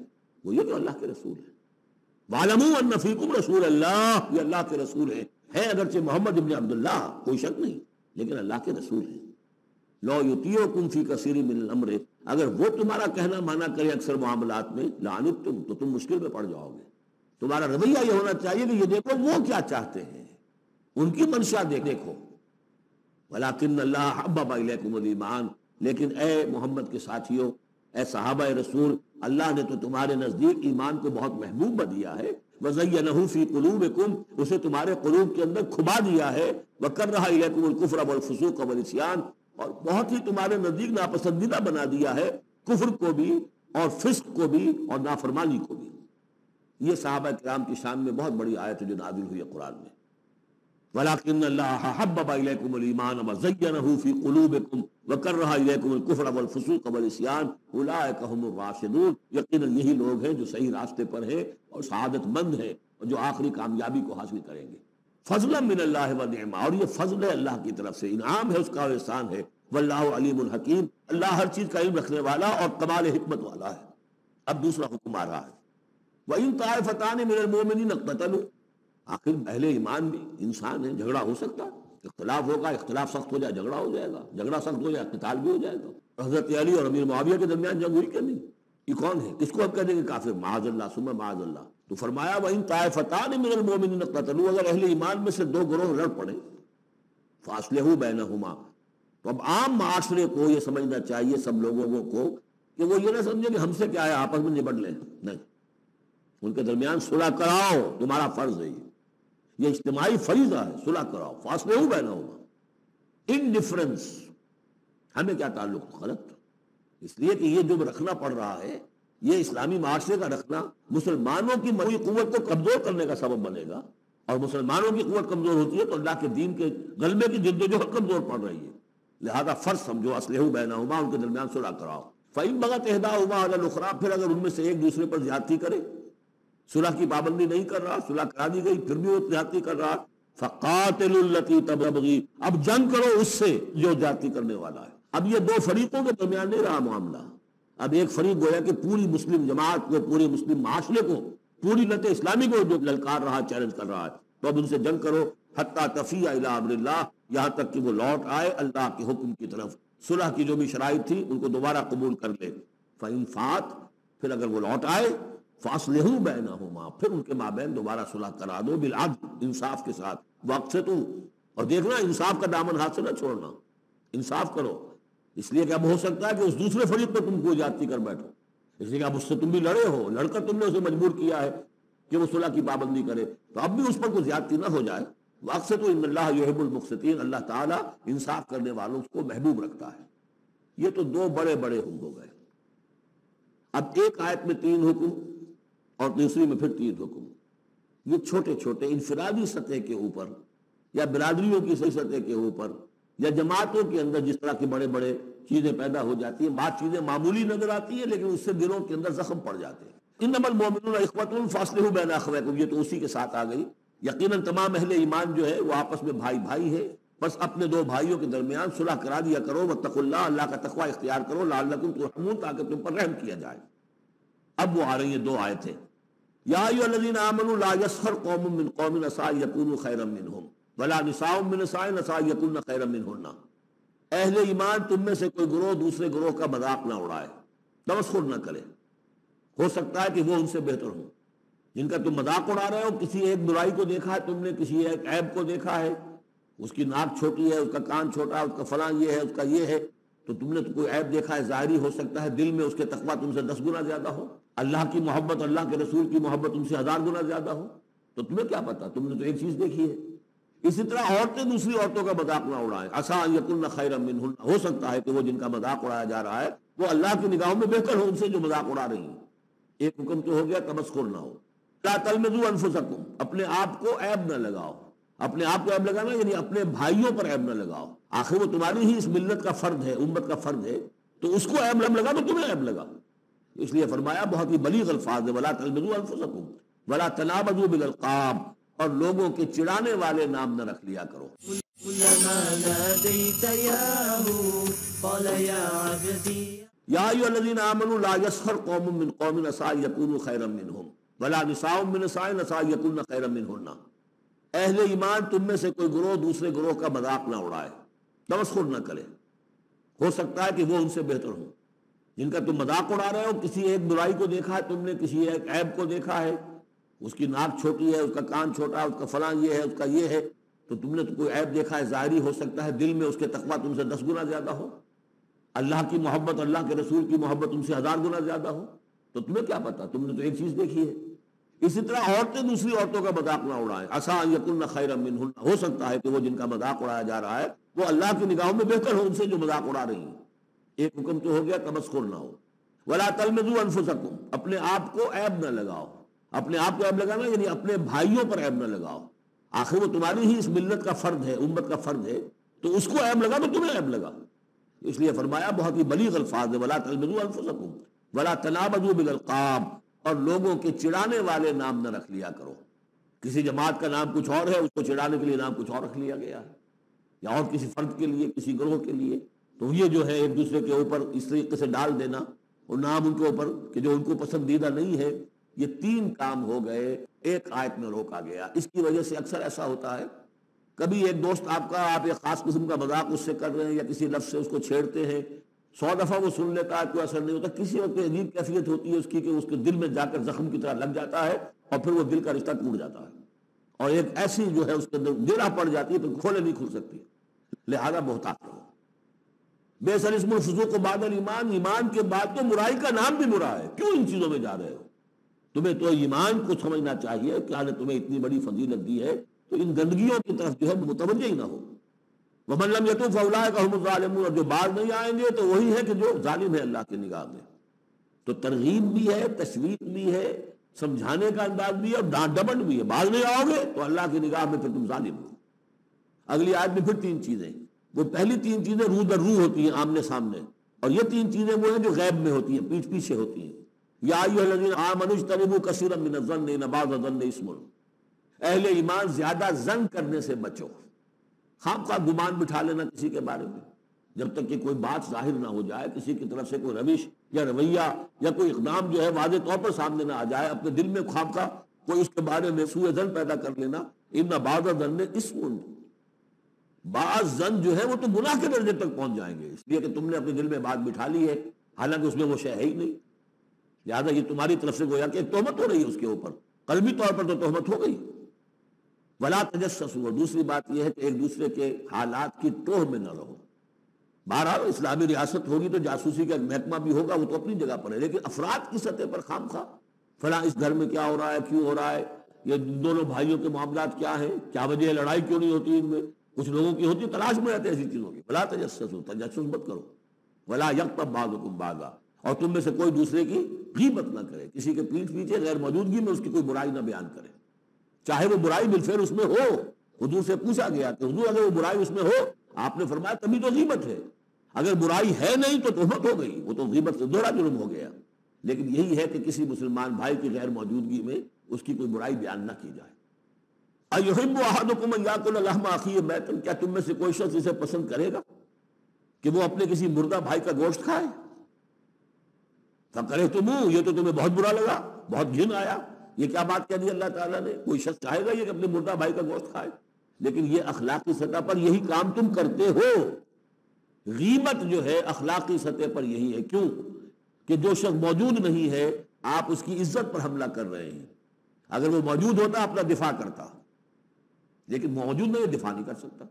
وہ یہ کہ اللہ کے رسول ہے. وَاعْلَمُوا أَنَّ فِيكُمْ رَسُولَ اللَّهِ، یہ اللہ کے رسول ہیں اگرچہ محمد ابن عبداللہ، کوئی شک نہیں، لیکن اللہ کے رسول ہیں. لَوْ يُطِيعُكُمْ فِي كَثِيرٍ مِّنَ الْأَمْرِ، اگر وہ تمہارا کہنا مانا کرے اکثر معاملات میں، لَعَنِتُّمْ، تو تم مشکل میں پڑ جاؤ گے. تمہارا رویہ یہ ہونا چاہیے کہ یہ دیکھو وہ کیا چاہتے ہیں، ان کی منشا دیکھو. وَلَكِنَّ اللَّهَ حَبَّبَ إِلَيْكُمُ الْإِيمَانَ، لیکن اے محمد کے ساتھیوں، اے صحابہ رسول، اللہ نے تو تمہارے نزدیک ایمان کو بہت محبوب دیا ہے. وَزَيَّنَهُ فِي قُلُوبِكُمْ، اسے تمہارے قلوب کے اندر کھبا دیا ہے. وَكَرَّهَ إِلَيْكُمُ الْكُفْرَ وَالْفُسُوقَ وَالْعِصْيَانَ، اور بہت ہی تمہارے نزدیک ناپسندیدہ بنا دیا ہے کفر کو بھی اور فسق کو بھی اور نافرمانی کو بھی. یہ صحابہ کرام کی شان میں بہت بڑی آیت ہے جو نازل ہوئی ہے قرآن میں. وَلَكِنَّ اللَّهَ حَبَّبَ إِلَيْكُمُ الْإِيمَانَ وَزَيَّنَهُ فِي قُلُوبِكُمْ وَكَرَّهَ إِلَيْكُمُ الْكُفْرَ وَالْفُسُوقَ وَالْعِصْيَانَ أُولَٰئِكَ هُمُ الرَّاشِدُونَ، یقیناً یہی لوگ ہیں جو صحیح راستے پر ہیں اور سعادت مند ہیں اور جو آخری کامیابی کو حاصل کریں گے. فضلا من اللہ ونعمہ، اور یہ فضل ہے اللہ کی طرف سے، انعام ہے اس کا، احسان ہے. واللہ علیم الحکیم، اللہ ہر چیز کا علم رکھنے والا اور کمال حکمت والا ہے. اب دوسرا حکم آ رہا ہے، وَإِن طَائِفَتَانِ مِنَ الْمُؤْمِنِينَ اقْتَتَلُوا، آخر اہل ایمان بھی انسان ہے، جھگڑا ہو سکتا ہے، اختلاف ہوگا، اختلاف سخت ہو جائے جھگڑا ہو جائے گا، جھگڑا سخت ہو جائے قتال بھی ہو جائے گا۔ حضرت علی اور امیر معاویہ کے درمیان جنگ ہوئی کہ نہیں؟ یہ کون ہے؟ کس کو ہم کہہ دیں گے کافر؟ معاذ اللہ ثم معاذ اللہ۔ تو فرمایا وَإِن طَائِفَتَانِ مِنَ الْمُؤْمِنِينَ اقْتَتَلُوا، اگر اہل ایمان میں سے دو گروہ لڑ پڑے، فَأَصْلِحُوا بَيْنَهُمَا، تو اب عام معاشرے کو یہ سمجھنا چاہیے، سب لوگوں کو، کہ وہ یہ نہ سمجھے کہ ہم سے کیا ہے، آپس میں نبٹ لیں، نہیں، ان کے درمیان صلح کراؤ، تمہارا فرض ہے، یہ اجتماعی فریضہ ہے، صلح کراؤ، فَأَصْلِحُوا بَيْنَهُمَا۔ انڈیفرنس ہمیں کیا تعلق؟ غلط، اس لیے کہ یہ جو رکھنا پڑ رہا ہے، یہ اسلامی معاشرے کا رکھنا مسلمانوں کی مجموعی قوت کو کمزور کرنے کا سبب بنے گا، اور مسلمانوں کی قوت کمزور ہوتی ہے تو اللہ کے دین کے غلبے کی جدوجہد کمزور پڑ رہی ہے۔ لہذا فرض سمجھو اصلحوا بینہما، ان کے درمیان صلح کراؤ۔ فإن بغت احداہما علی الاخری، پھر اگر ان میں سے ایک دوسرے پر زیادتی کرے، صلح کی پابندی نہیں کر رہا، صلح کرا دی گئی پھر بھی وہ زیادتی کر رہا، فقاتلوا التی تبغی، اب جنگ کرو اس سے جو زیادتی کرنے والا ہے۔ اب یہ دو فریقوں کے درمیان نہیں رہا معاملہ، اب ایک فریق گویا کہ پوری مسلم جماعت کو، پورے مسلم معاشرے کو، پوری ملت اسلامی کو جو للکار رہا، چیلنج کر رہا ہے، تو اب ان سے جنگ کرو، حتی تفیء الی امر اللہ، یہاں تک کہ وہ لوٹ آئے اللہ کے حکم کی طرف۔ صلح کی جو بھی شرائط تھی ان کو دوبارہ قبول کر لے۔ فإن فات، پھر اگر وہ لوٹ آئے، فاصلحوا بینہما، پھر ان کے مابین دوبارہ صلح کرا دو، بالعدل، انصاف کے ساتھ، واقسطوا، اور دیکھنا انصاف کا دامن ہاتھ سے نہ چھوڑنا، انصاف کرو، اس لیے کہ اب ہو سکتا ہے کہ اس دوسرے فریق پر تم کو زیادتی کر بیٹھو، اس لیے کہ اب اس سے تم بھی لڑے ہو، لڑ کر تم نے اسے مجبور کیا ہے کہ وہ صلح کی پابندی کرے، تو اب بھی اس پر کوئی زیادتی نہ ہو جائے۔ واقسطوا ان اللہ یحب المقسطین، اللہ تعالیٰ انصاف کرنے والوں کو محبوب رکھتا ہے۔ یہ تو دو بڑے بڑے حکم ہو گئے۔ اب ایک آیت میں 3 حکم اور دوسری میں پھر 3 حکم، یہ چھوٹے چھوٹے انفرادی سطح کے اوپر یا برادریوں کی سطح کے اوپر یا جماعتوں کے اندر جس طرح کی بڑے بڑے چیزیں پیدا ہو جاتی ہیں، بعض چیزیں معمولی نظر آتی ہیں لیکن اس سے دلوں کے اندر زخم پڑ جاتے ہیں۔ انما المؤمنون اخوة فاصلحوا بین اخویکم، یہ تو اسی کے ساتھ آ گئی۔ یقیناً تمام اہل ایمان جو ہے وہ آپس میں بھائی بھائی ہے، بس اپنے دو بھائیوں کے درمیان صلح کرا دیا کرو، واتقوا اللہ، اللہ کا تقوی اختیار کرو، لعلکم ترحمون، تاکہ تم پر رحم کیا جائے۔ اب وہ آ رہی ہیں 2 آیتیں۔ یا ایھا الذین آمنوا لا یسخر قوم من قوم عسى ان یکونوا خیرا منهم ولا نساء من نساء عسى ان یکن خیرا منهن، اہل ایمان تم میں سے کوئی گروہ دوسرے گروہ کا مذاق نہ اڑائے، تمسخر نہ کرے، ہو سکتا ہے کہ وہ ان سے بہتر ہوں۔ جن کا تم مذاق اڑا رہے ہو، کسی ایک برائی کو دیکھا ہے تم نے، کسی ایک عیب کو دیکھا ہے، اس کی ناک چھوٹی ہے، اس کا کان چھوٹا ہے، اس کا فلاں یہ ہے، اس کا یہ ہے، تو تم نے تو کوئی عیب دیکھا ہے ظاہری، ہو سکتا ہے دل میں اس کے تقویٰ تم سے 10 گنا زیادہ ہو، اللہ کی محبت، اللہ کے رسول کی محبت تم سے 1000 گنا زیادہ ہو، تو تمہیں کیا پتا، تم نے تو ایک چیز دیکھی ہے۔ اسی طرح عورتیں دوسری عورتوں کا مذاق نہ اڑائیں، عسیٰ ان یکن خیرا منہن، ہو سکتا ہے کہ وہ جن کا مذاق اڑایا جا رہا ہے وہ اللہ کی نگاہوں میں بہتر ہو ان سے جو مذاق اڑا رہی ہیں۔ ایک حکم تو ہو گیا تمسخر نہ ہو۔ لا تلمزوا انفسکم، اپنے آپ کو عیب نہ لگاؤ، اپنے آپ کو عیب لگانا یعنی اپنے بھائیوں پر عیب نہ لگاؤ، آخر وہ تمہاری ہی اس ملت کا فرد ہے، امت کا فرد ہے، تو اس کو عیب لگا تو تمہیں عیب لگا۔ اس لیے فرمایا بہت ہی بلیغ الفاظ ہے، ولا تلمزوا انفسکم ولا تنابزوا بالالقاب، اور لوگوں کے چڑانے والے نام نہ رکھ لیا کرو۔ كلما ناديت ياه قال يا عبدي یا ایھا الذین آمنوا لا یسخر قوم من قوم عسى ان یکونوا خیرا منهم ولا نساء من نساء عسى ان یکن خیرا منهن، اہل ایمان تم میں سے کوئی گروہ دوسرے گروہ کا مذاق نہ اڑائے، تمسخر نہ کرے، ہو سکتا ہے کہ وہ ان سے بہتر ہوں۔ جن کا تم مذاق اڑا رہے ہو، کسی ایک برائی کو دیکھا ہے تم نے، کسی ایک عیب کو دیکھا ہے، اس کی ناک چھوٹی ہے، اس کا کان چھوٹا ہے، اس کا فلاں یہ ہے، اس کا یہ ہے، تو تم نے تو کوئی عیب دیکھا ہے ظاہری، ہو سکتا ہے دل میں اس کے تقویٰ تم سے 10 گنا زیادہ ہو، اللہ کی محبت، اللہ کے رسول کی محبت تم سے 1000 گنا زیادہ ہو، تو تمہیں کیا پتا، تم نے تو ایک چیز دیکھی ہے۔ اسی طرح عورتیں دوسری عورتوں کا مذاق نہ اڑائیں، عسیٰ ان یکن خیرا منہن، ہو سکتا ہے کہ وہ جن کا مذاق اڑایا جا رہا ہے وہ اللہ کی نگاہوں میں بہتر ہو ان سے جو مذاق اڑا رہی ہیں۔ ایک حکم تو ہو گیا تمسخر نہ ہو۔ ولا تلمزوا انفسکم، اپنے آپ کو عیب نہ لگاؤ، اپنے آپ کو عیب لگانا یعنی اپنے بھائیوں پر عیب نہ لگاؤ، آخر وہ تمہاری ہی اس ملت کا فرد ہے، امت کا فرد ہے، تو اس کو عیب لگا تو تمہیں عیب لگا۔ اس لیے فرمایا بہت ہی بلیغ الفاظ ہے، ولا تلمزوا انفسکم ولا تنابزوا بالالقاب، اور لوگوں کے چڑانے والے نام نہ رکھ لیا کرو۔ کسی جماعت کا نام کچھ اور ہے، اس کو چڑانے کے لیے نام کچھ اور رکھ لیا گیا ہے، یا اور کسی فرد کے لیے، کسی گروہ کے لیے، تو یہ جو ہے ایک دوسرے کے اوپر اس طریقے سے ڈال دینا اور نام ان کے اوپر کہ جو ان کو پسندیدہ نہیں ہے، یہ 3 کام ہو گئے ایک آیت میں روکا گیا. اس کی وجہ سے اکثر ایسا ہوتا ہے، کبھی ایک دوست آپ کا، آپ ایک خاص قسم کا مذاق اس سے کر رہے ہیں یا کسی لفظ سے اس کو چھیڑتے ہیں، 100 دفعہ وہ سن لیتا ہے، کوئی اثر نہیں ہوتا. کسی وقت عجیب کیفیت ہوتی ہے اس کی کہ اس کے دل میں جا کر زخم کی طرح لگ جاتا ہے اور پھر وہ دل کا رشتہ ٹوٹ جاتا ہے اور ایک ایسی جو ہے اس کے اندر گرہ پڑ جاتی ہے، پھر کھولے نہیں کھل سکتی. لہذا بہتات رہو. بئس الاسم الفسوق بعد الایمان، ایمان کے بعد تو برائی کا نام بھی برا ہے. کیوں ان چیزوں میں جا رہے ہو؟ تمہیں تو ایمان کو سمجھنا چاہیے کہ اللہ نے تمہیں اتنی بڑی فضیلت دی ہے تو ان گندگیوں کی طرف جو ہے متوجہ ہی نہ ہو. وَمَن لَّمْ يَتُوب فَأُولَٰئِكَ هُمُ الظَّالِمُونَ، اور جو باز نہیں آئیں گے تو وہی ہے کہ جو ظالم ہے اللہ کی نگاہ میں. تو ترغیب بھی ہے، تشویق بھی ہے، سمجھانے کا انداز بھی ہے اور ڈانٹ ڈپٹ بھی ہے. باز نہیں آؤ گے تو اللہ کی نگاہ میں پھر تم ظالم ہو. اگلی آیت میں پھر 3 چیزیں، وہ پہلی 3 چیزیں روح در روح ہوتی ہیں، آمنے سامنے، اور یہ 3 چیزیں وہ ہیں جو غیب میں ہوتی ہیں، پیچھے پیچھے ہوتی ہیں. یا ایھا الذین آمنوا اجتنبوا کثیرا من الظن ان بعض الظن اثم. اہل ایمان زیادہ ظن کرنے سے بچو. خام خواہ گمان بٹھا لینا کسی کے بارے میں، جب تک کہ کوئی بات ظاہر نہ ہو جائے، کسی کی طرف سے کوئی روش یا رویہ یا کوئی اقدام جو ہے واضح طور پر سامنے نہ آ جائے، اپنے دل میں خام خواہ کوئی اس کے بارے میں سوء ظن پیدا کر لینا. ان بعض الظن اثم، بعض ظن جو ہے وہ تو گناہ کے درجے تک پہنچ جائیں گے، اس لیے کہ تم نے اپنے دل میں بات بٹھا لی ہے حالانکہ اس میں وہ شے ہے ہی نہیں. لہٰذا یہ تمہاری طرف سے گویا کہ ایک تہمت ہو رہی ہے اس کے اوپر، قلبی طور پر تو تہمت ہو گئی. ولا تجسسوا، اور دوسری بات یہ ہے کہ ایک دوسرے کے حالات کی ٹوہ میں نہ رہو. بہرحال اسلامی ریاست ہوگی تو جاسوسی کا ایک محکمہ بھی ہوگا، وہ تو اپنی جگہ پر ہے، لیکن افراد کی سطح پر خام خواہ فلاں اس گھر میں کیا ہو رہا ہے، کیوں ہو رہا ہے، یہ دونوں بھائیوں کے معاملات کیا ہیں، کیا وجہ ہے، لڑائی کیوں نہیں ہوتی ان میں. کچھ لوگوں کی ہوتی، تلاش میں رہتے ایسی چیزوں کی. ولا تجسسوا، تجسس مت کرو. ولا یغتب بعضکم بعضا، اور تم میں سے کوئی دوسرے کی غیبت نہ کرے، کسی کے پیٹھ پیچھے غیر موجودگی میں اس کی کوئی برائی نہ بیان کرے، چاہے وہ برائی بالفعل اس میں ہو. حضور سے پوچھا گیا کہ حضور اگر وہ برائی اس میں ہو، آپ نے فرمایا تبھی تو غیبت ہے. اگر برائی ہے نہیں تو تہمت ہو گئی، وہ تو غیبت سے دوہرا جرم ہو گیا. لیکن یہی ہے کہ کسی مسلمان بھائی کی غیر موجودگی میں اس کی کوئی برائی بیان نہ کی جائے. ایحب احدکم ان یاکل لحم اخیہ میتا، کیا تم میں سے کوئی شخص اسے پسند کرے گا کہ وہ اپنے کسی مردہ بھائی کا گوشت کھائے؟ فکرہتموہ، یہ تو تمہیں بہت برا لگا، بہت گھن آیا. یہ کیا بات کہہ دی اللہ تعالیٰ نے؟ کوئی شخص چاہے گا یہ کہ اپنے مردہ بھائی کا گوشت کھائے؟ لیکن یہ اخلاقی سطح پر یہی کام تم کرتے ہو. غیبت جو ہے اخلاقی سطح پر یہی ہے. کیوں کہ جو شخص موجود نہیں ہے آپ اس کی عزت پر حملہ کر رہے ہیں. اگر وہ موجود ہوتا اپنا دفاع کرتا، لیکن موجود نہیں، دفاع نہیں کر سکتا،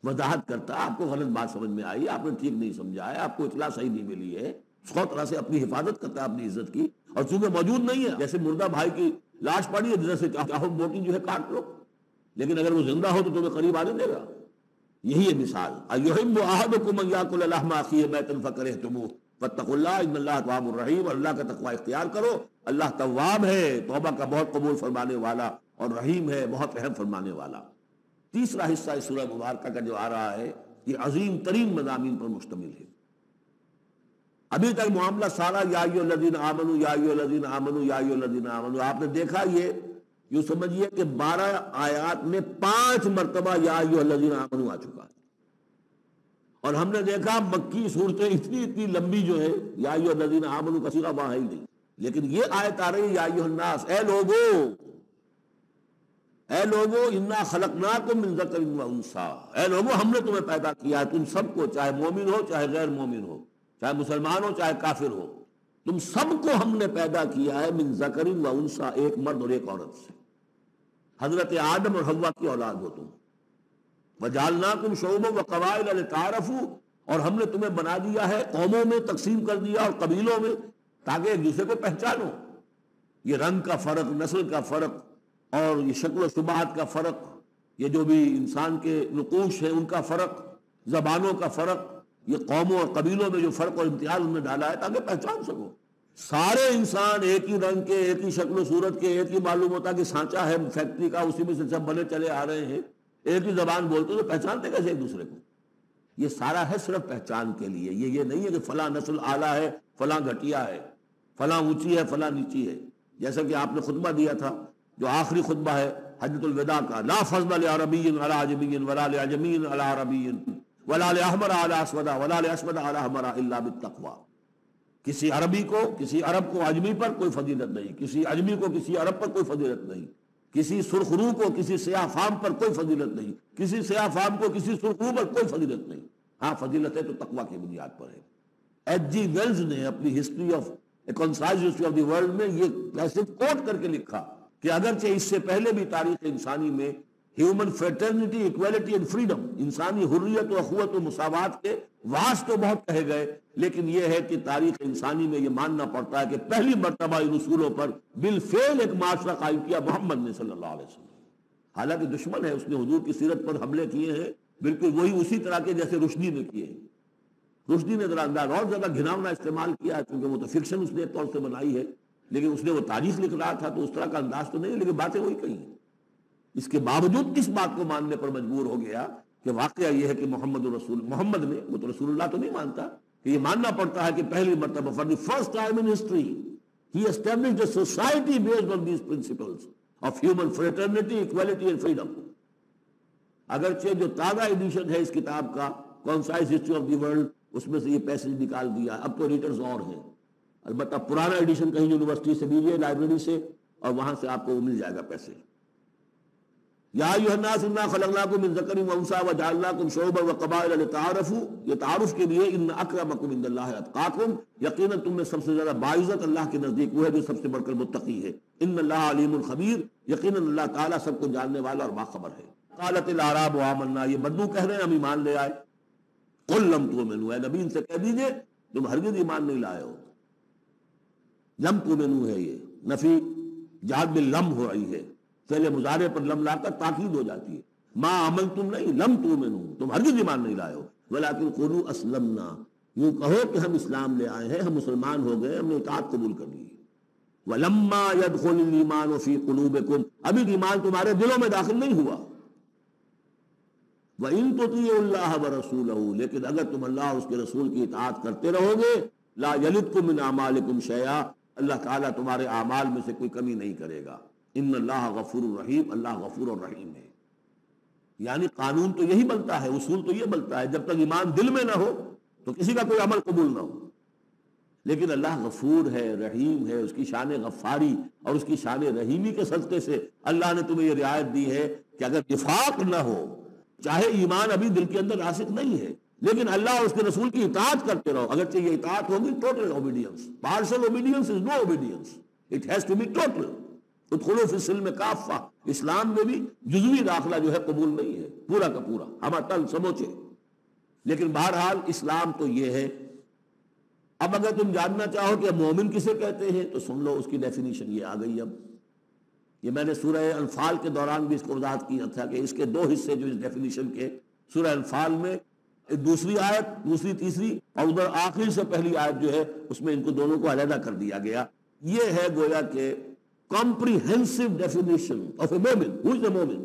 وضاحت کرتا. آپ کو غلط بات سمجھ میں آئی، آپ نے ٹھیک نہیں سمجھا ہے، آپ کو اطلاع صحیح نہیں ملی ہے، سو طرح سے اپنی حفاظت کرتا ہے اپنی عزت کی. اور چونکہ موجود نہیں ہے، جیسے مردہ بھائی کی لاش پڑی ہے جیسے چاہو بوٹی جو ہے کاٹ لو، لیکن اگر وہ زندہ ہو تو تمہیں قریب آنے دے گا. یہی ہے مثال. ایحب احدکم ان یاکل لحم اخیہ میتا فکرہتموہ فاتقوا اللہ ان اللہ تواب الرحیم. اور اللہ کا تقوی اختیار کرو، اللہ تواب ہے، توبہ کا بہت قبول فرمانے والا، اور رحیم ہے، بہت رحم فرمانے والا. تیسرا حصہ اس سورہ مبارکہ کا جو آ رہا ہے یہ عظیم ترین مضامین پر مشتمل ہے. ابھی تک معاملہ سارا یا ایھا الذین آمنوا یا ایھا الذین آمنوا یا ایھا الذین آمنوا، آپ نے دیکھا یہ یوں سمجھیے کہ 12 آیات میں 5 مرتبہ یا ایھا الذین آمنوا آ چکا ہے. اور ہم نے دیکھا مکی صورتیں اتنی لمبی جو ہے یا ایھا الذین آمنوا کا صیغہ وہاں ہے ہی نہیں، لیکن یہ آیت آ رہی ہے یا ایھا الناس، اے لوگو انا خلقناکم من ذکر و انثی، اے لوگو ہم نے تمہیں پیدا کیا ہے، تم سب کو، چاہے مومن ہو چاہے غیر مومن ہو، چاہے مسلمان ہو چاہے کافر ہو، تم سب کو ہم نے پیدا کیا ہے من ذکر و انثی، ایک مرد اور ایک عورت سے. حضرت آدم اور حوا کی اولاد ہو تم. وجعلناکم شعوبا وقبائل لتعارفوا، اور ہم نے تمہیں بنا دیا ہے قوموں میں تقسیم کر دیا اور قبیلوں میں تاکہ ایک دوسرے کو پہچانو. یہ رنگ کا فرق، نسل کا فرق، اور یہ شکل و شباہت کا فرق، یہ جو بھی انسان کے نقوش ہیں ان کا فرق، زبانوں کا فرق، یہ قوموں اور قبیلوں میں جو فرق اور امتیاز انہوں نے ڈالا ہے تاکہ پہچان سکو. سارے انسان ایک ہی رنگ کے، ایک ہی شکل و صورت کے، ایک ہی معلوم ہوتا کہ سانچہ ہے فیکٹری کا، اسی میں سے سب بنے چلے آ رہے ہیں، ایک ہی زبان بولتے تو پہچانتے کیسے ایک دوسرے کو؟ یہ سارا ہے صرف پہچان کے لیے. یہ نہیں ہے کہ فلاں نسل اعلیٰ ہے، فلاں گھٹیا ہے، فلاں اونچی ہے، فلاں نیچی ہے. جیسا کہ آپ نے خطبہ دیا تھا جو آخری خطبہ ہے حجۃ الوداع کا، لا فضل لعربی علی عجمی ولا لعجمی علی عربی ولا لاحمر علی اسود ولا لاسود علی احمر الا بالتقوی. کسی عربی کو کسی عرب کو عجمی پر کوئی فضیلت نہیں، کسی عجمی کو کسی عرب پر کوئی فضیلت نہیں، کسی سرخ رو کو کسی سیاہ فام پر کوئی فضیلت نہیں، کسی سیاہ فام کو کسی سرخ رو پر کوئی فضیلت نہیں۔ ہاں فضیلت ہے تو تقویٰ کی بنیاد پر ہے۔ ایچ جی ویلز نے اپنی history of a concise history of the world میں یہ پیسج کوٹ کر کے لکھا کہ اگرچہ اس سے پہلے بھی تاریخ انسانی میں human fraternity, equality and freedom, انسانی حریت و اخوت و مساوات کے واس تو بہت کہے گئے، لیکن یہ ہے کہ تاریخ انسانی میں یہ ماننا پڑتا ہے کہ پہلی مرتبہ ان اصولوں پر بالفعل ایک معاشرہ قائم کیا محمد نے صلی اللہ علیہ وسلم۔ حالانکہ دشمن ہے، اس نے حضور کی سیرت پر حملے کیے ہیں بالکل وہی اسی طرح کے جیسے رشدی نے کیے ہیں۔ رشدی نے ذرا انداز اور زیادہ گھناؤنا استعمال کیا ہے کیونکہ وہ تو فکشن اس نے ایک طور سے بنائی ہے، لیکن اس نے وہ تاریخ لکھ رہا تھا تو اس طرح کا انداز تو نہیں، لیکن باتیں وہی کہی ہیں۔ اس کے باوجود کس بات کو ماننے پر مجبور ہو گیا کہ واقعہ یہ ہے کہ محمد نے، وہ تو رسول اللہ تو نہیں مانتا، کہ یہ ماننا پڑتا ہے کہ پہلی مرتبہ for the first time in history he established a society based on these principles of human fraternity, equality and freedom۔ اگرچہ جو تازہ ایڈیشن ہے اس کتاب کا concise history of the world, اس میں سے یہ پیسج نکال دیا، اب تو ایڈیٹرز اور ہیں، البتہ پرانا ایڈیشن کہیں یونیورسٹی سے لیجیے، لائبریری سے، اور وہاں سے آپ کو وہ مل جائے گا پیسج۔ یا ایھا الناس انا خلقناکم من ذکر و انثی وجعلناکم شعوبا وقبائل لتعارفوا، یہ تعارف کے لیے، ان اکرمکم عند اللہ اتقاکم، یقیناً تم میں سب سے زیادہ باعزت اللہ کے نزدیک وہ ہے جو سب سے بڑھ کر متقی ہے، ان اللہ علیم خبیر، یقیناً اللہ تعالیٰ سب کو جاننے والا اور باخبر ہے۔ قالت الاعراب آمنا، یہ بدو کہہ رہے ہیں ہم ایمان لے آئے۔ قل لم تؤمنوا، اے نبی ان سے کہہ دیجئے تم ہرگز ایمان نہیں لائے ہو۔ لم تؤمنوا ہے، یہ نفی جہاد میں لم ہو رہی ہے، پہلے مضارع پر لم لا کر تاکید ہو جاتی ہے۔ ما آمنتم نہیں، لم تؤمنوا، تم ہرگز ایمان نہیں لائے ہو، ولکن قولوا اسلمنا، یوں کہو کہ ہم اسلام لے آئے ہیں، ہم مسلمان ہو گئے، ہم نے اطاعت قبول کر لی۔ ولما يدخل الايمان في قلوبكم، ابھی ایمان تمہارے دلوں میں داخل نہیں ہوا۔ وَإِن تُطِيعُوا اللَّهَ وَرَسُولَهُ، لیکن اگر تم اللہ اور اس کے رسول کی اطاعت کرتے رہو گے، لا يَلِدْكُم مِّنْ أَعْمَالِكُمْ شَيْئًا، اللہ تعالیٰ تمہارے اعمال میں سے کوئی کمی نہیں کرے گا۔ ان اللہ غفور الرحیم، اللہ غفور الرحیم ہے۔ یعنی قانون تو یہی بنتا ہے، اصول تو یہ بنتا ہے، جب تک ایمان دل میں نہ ہو تو کسی کا کوئی عمل قبول نہ ہو، لیکن اللہ غفور ہے، رحیم ہے، اس کی شان غفاری اور اس کی شان رحیمی کے صدقے سے اللہ نے تمہیں یہ رعایت دی ہے کہ اگر وفاق نہ ہو، چاہے ایمان ابھی دل کے اندر راسخ نہیں ہے، لیکن اللہ اور اس کے رسول کی اطاعت کرتے رہو، اگرچہ یہ اطاعت ہوگی total obedience, partial obedience is no obedience, it has to be total. ادخلوا فی السلم کافہ، اسلام میں بھی جزوی داخلہ جو ہے قبول نہیں ہے، پورا کا پورا ہم تن سموچے۔ لیکن بہرحال اسلام تو یہ ہے۔ اب اگر تم جاننا چاہو کہ مومن کسے کہتے ہیں تو سن لو، اس کی ڈیفینیشن یہ آ گئی۔ اب یہ میں نے سورہ انفال کے دوران بھی اس کو وضاحت کیا تھا کہ اس کے دو حصے جو اس ڈیفینیشن کے، سورہ انفال میں دوسری آیت، دوسری تیسری، اور ادھر آخری سے پہلی آیت جو ہے اس میں ان کو دونوں کو علیحدہ کر دیا گیا۔ یہ ہے گویا کہ comprehensive definition of a mu'min. Who is a mu'min?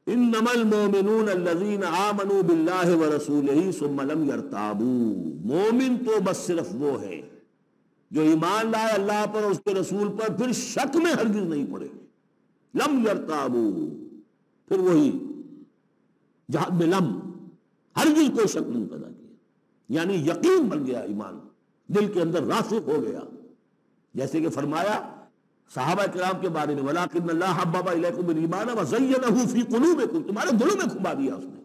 انما المؤمنون الذين آمنوا بالله ورسوله ثم لم يرتابوا، مومن تو بس صرف وہ ہے جو ایمان لائے اللہ پر اور اس کے رسول پر، پھر شک میں ہرگز نہیں پڑے۔ لم يرتابوا، پھر وہی جہاد میں لم، ہرگز کوئی شک نہیں پیدا کیا، یعنی یقین بن گیا، ایمان دل کے اندر راسخ ہو گیا۔ جیسے کہ فرمایا صحابہ کرام کے بارے میں، وَلَٰكِنَّ اللَّهَ حَبَّبَ إِلَيْكُمُ الْإِيمَانَ وَزَيَّنَهُ فِي قُلُوبِكُمْ، تمہارے دلوں میں کھما دیا اس نے۔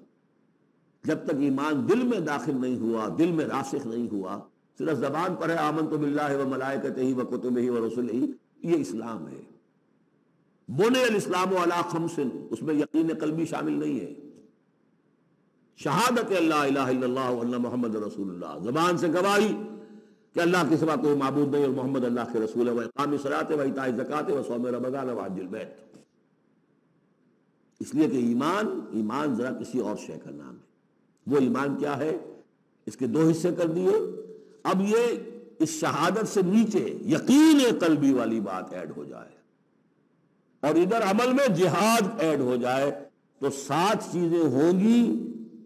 جب تک ایمان دل میں داخل نہیں ہوا، دل میں راسخ نہیں ہوا، صرف زبان پر ہے آمنت باللہ وملائکتہ وکتبہ ورسلہ، یہ اسلام ہے۔ بنی الاسلام علی خمس، اس میں یقین قلبی شامل نہیں ہے۔ شہادت اللہ الہ الا اللہ وان محمد رسول اللہ، زبان سے گواہی کہ اللہ کے سوا کوئی معبود نہیں اور محمد اللہ کے رسول ہے، وإقام الصلاۃ وإیتاء الزکوٰۃ وصوم رمضان وحج البیت۔ اس لیے کہ ایمان ذرا کسی اور شے کا نام ہے۔ وہ ایمان کیا ہے؟ اس کے دو حصے کر دیے۔ اب یہ اس شہادت سے نیچے یقین قلبی والی بات ایڈ ہو جائے اور ادھر عمل میں جہاد ایڈ ہو جائے تو 7 چیزیں ہوں گی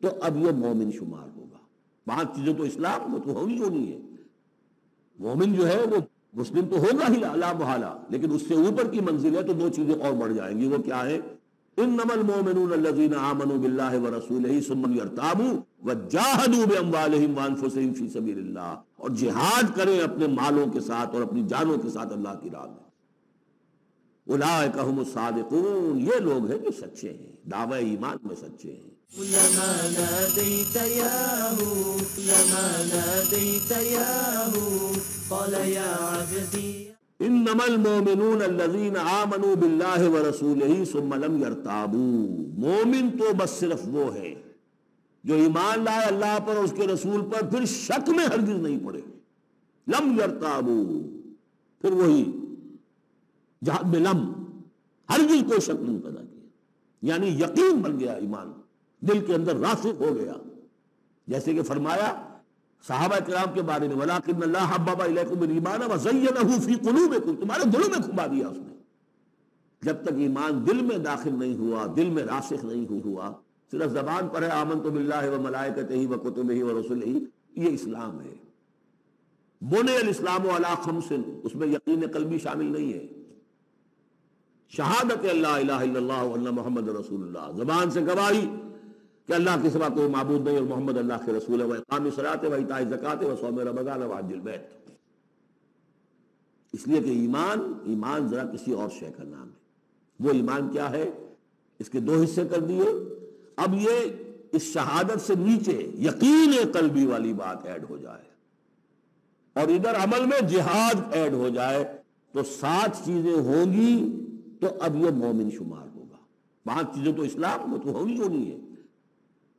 تو اب یہ مومن شمار ہوگا۔ 5 چیزیں تو اسلام وہ تو ہونی ہے۔ مومن جو ہے وہ مسلم تو ہوگا ہی لا محالہ، لیکن اس سے اوپر کی منزل ہے تو 2 چیزیں اور بڑھ جائیں گی۔ وہ کیا ہے؟ انما المؤمنون الذین آمنوا باللہ ورسولہ ثم لم یرتابوا وجاہدوا باموالہم وانفسہم فی سبیل اللہ، اور جہاد کریں اپنے مالوں کے ساتھ اور اپنی جانوں کے ساتھ اللہ کی راہ میں۔ اولئک هم الصادقون، یہ لوگ ہیں جو سچے ہیں، دعوی ایمان میں سچے ہیں۔ كلما ناديت ياه كلما ناديت ياه قال يا عبدي انما المؤمنون الذين آمنوا باللہ ورسولہ ثم لم يرتابوا، مومن تو بس صرف وہ ہے جو ایمان لائے اللہ پر اور اس کے رسول پر، پھر شک میں ہرگز نہیں پڑے۔ لم يرتابوا، پھر وہی جہاد میں لم، ہرگز کوئی شک نہیں پیدا کیا، یعنی یقین بن گیا، ایمان دل کے اندر راسخ ہو گیا۔ جیسے کہ فرمایا صحابہ کرام کے بارے میں وَلَٰكِنَّ اللَّهَ حَبَّبَ إِلَيْكُمُ الْإِيمَانَ وَزَيَّنَهُ فِي قُلُوبِكُمْ، تمہارے دلوں میں کھبا دیا اس نے۔ جب تک ایمان دل میں داخل نہیں ہوا، دل میں راسخ نہیں ہوا، صرف زبان پر ہے آمنت باللہ وملائکتہ وکتبہ ورسلہ، یہ اسلام ہے۔ بنی الاسلام علی خمس، اس میں یقین قلبی شامل نہیں ہے۔ شہادت اللہ الہ الا اللہ وان محمد رسول اللہ، زبان سے گواہی کہ اللہ کے سوا کوئی معبود نہیں اور محمد اللہ کے رسول ہے، وإقام الصلاۃ وإیتاء الزکاۃ وصوم رمضان وحج البیت۔ اس لیے کہ ایمان ذرا کسی اور شے کا نام ہے۔ وہ ایمان کیا ہے؟ اس کے دو حصے کر دیے، اب یہ اس شہادت سے نیچے یقین قلبی والی بات ایڈ ہو جائے اور ادھر عمل میں جہاد ایڈ ہو جائے، تو 7 چیزیں ہوں گی تو اب یہ مومن شمار ہوگا۔ 5 چیزیں تو اسلام وہ تو ہوگی ہونی ہے،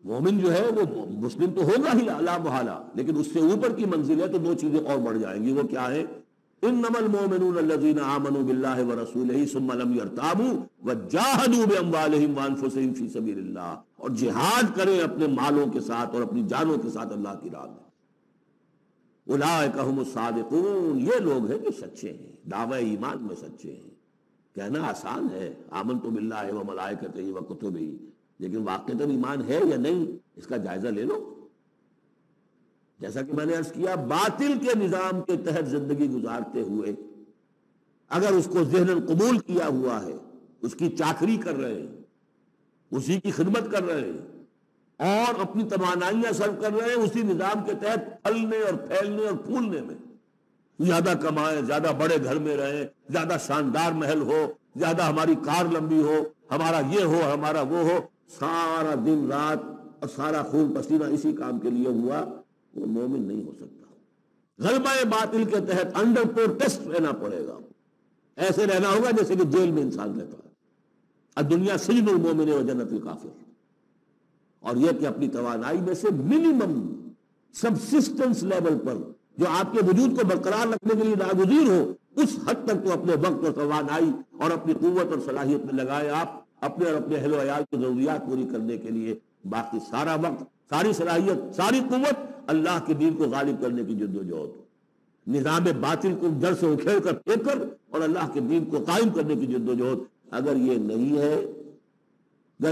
مومن جو ہے وہ مسلم تو ہوگا ہی لا محالہ، لیکن اس سے اوپر کی منزل ہے تو 2 چیزیں اور بڑھ جائیں گی۔ وہ کیا ہے؟ انما المؤمنون الذین آمنوا باللہ ورسولہ ثم لم یرتابوا وجاہدوا باموالہم وانفسہم فی سبیل اللہ، اور جہاد کریں اپنے مالوں کے ساتھ اور اپنی جانوں کے ساتھ اللہ کی راہ میں۔ اولئک هم الصادقون، یہ لوگ ہیں جو سچے ہیں، دعوی ایمان میں سچے ہیں۔ کہنا آسان ہے آمنت باللہ وملائکتہ وکتبہ، لیکن واقعتاً ایمان ہے یا نہیں، اس کا جائزہ لے لو۔ جیسا کہ میں نے عرض کیا، باطل کے نظام کے تحت زندگی گزارتے ہوئے اگر اس کو ذہناً قبول کیا ہوا ہے، اس کی چاکری کر رہے ہیں، اسی کی خدمت کر رہے ہیں اور اپنی توانائیاں صرف کر رہے ہیں اسی نظام کے تحت پھلنے اور پھیلنے اور پھولنے میں، زیادہ کمائیں، زیادہ بڑے گھر میں رہیں، زیادہ شاندار محل ہو، زیادہ ہماری کار لمبی ہو، ہمارا یہ ہو، ہمارا وہ ہو، سارا دن رات اور سارا خون پسینہ اسی کام کے لیے ہوا، وہ مومن نہیں ہو سکتا۔ غلبہ باطل کے تحت انڈر پروٹیسٹ رہنا پڑے گا، ایسے رہنا ہوگا جیسے کہ جیل میں انسان رہتا ہے۔ الدنیا سجن المومن و جنت الکافر، اور یہ کہ اپنی توانائی میں سے منیمم سبسسٹنس لیول پر جو آپ کے وجود کو برقرار رکھنے کے لیے ناگزیر ہو، اس حد تک تو اپنے وقت اور توانائی اور اپنی قوت اور صلاحیت میں لگائے آپ اپنے اور اپنے اہل و عیال کی ضروریات پوری کرنے کے لیے۔ باقی سارا وقت، ساری صلاحیت، ساری قوت اللہ کے دین کو غالب کرنے کی جد و جہد، نظام باطل کو جڑ سے اکھیڑ کر پھینک کر اور اللہ کے دین کو قائم کرنے کی جد و جہد۔ اگر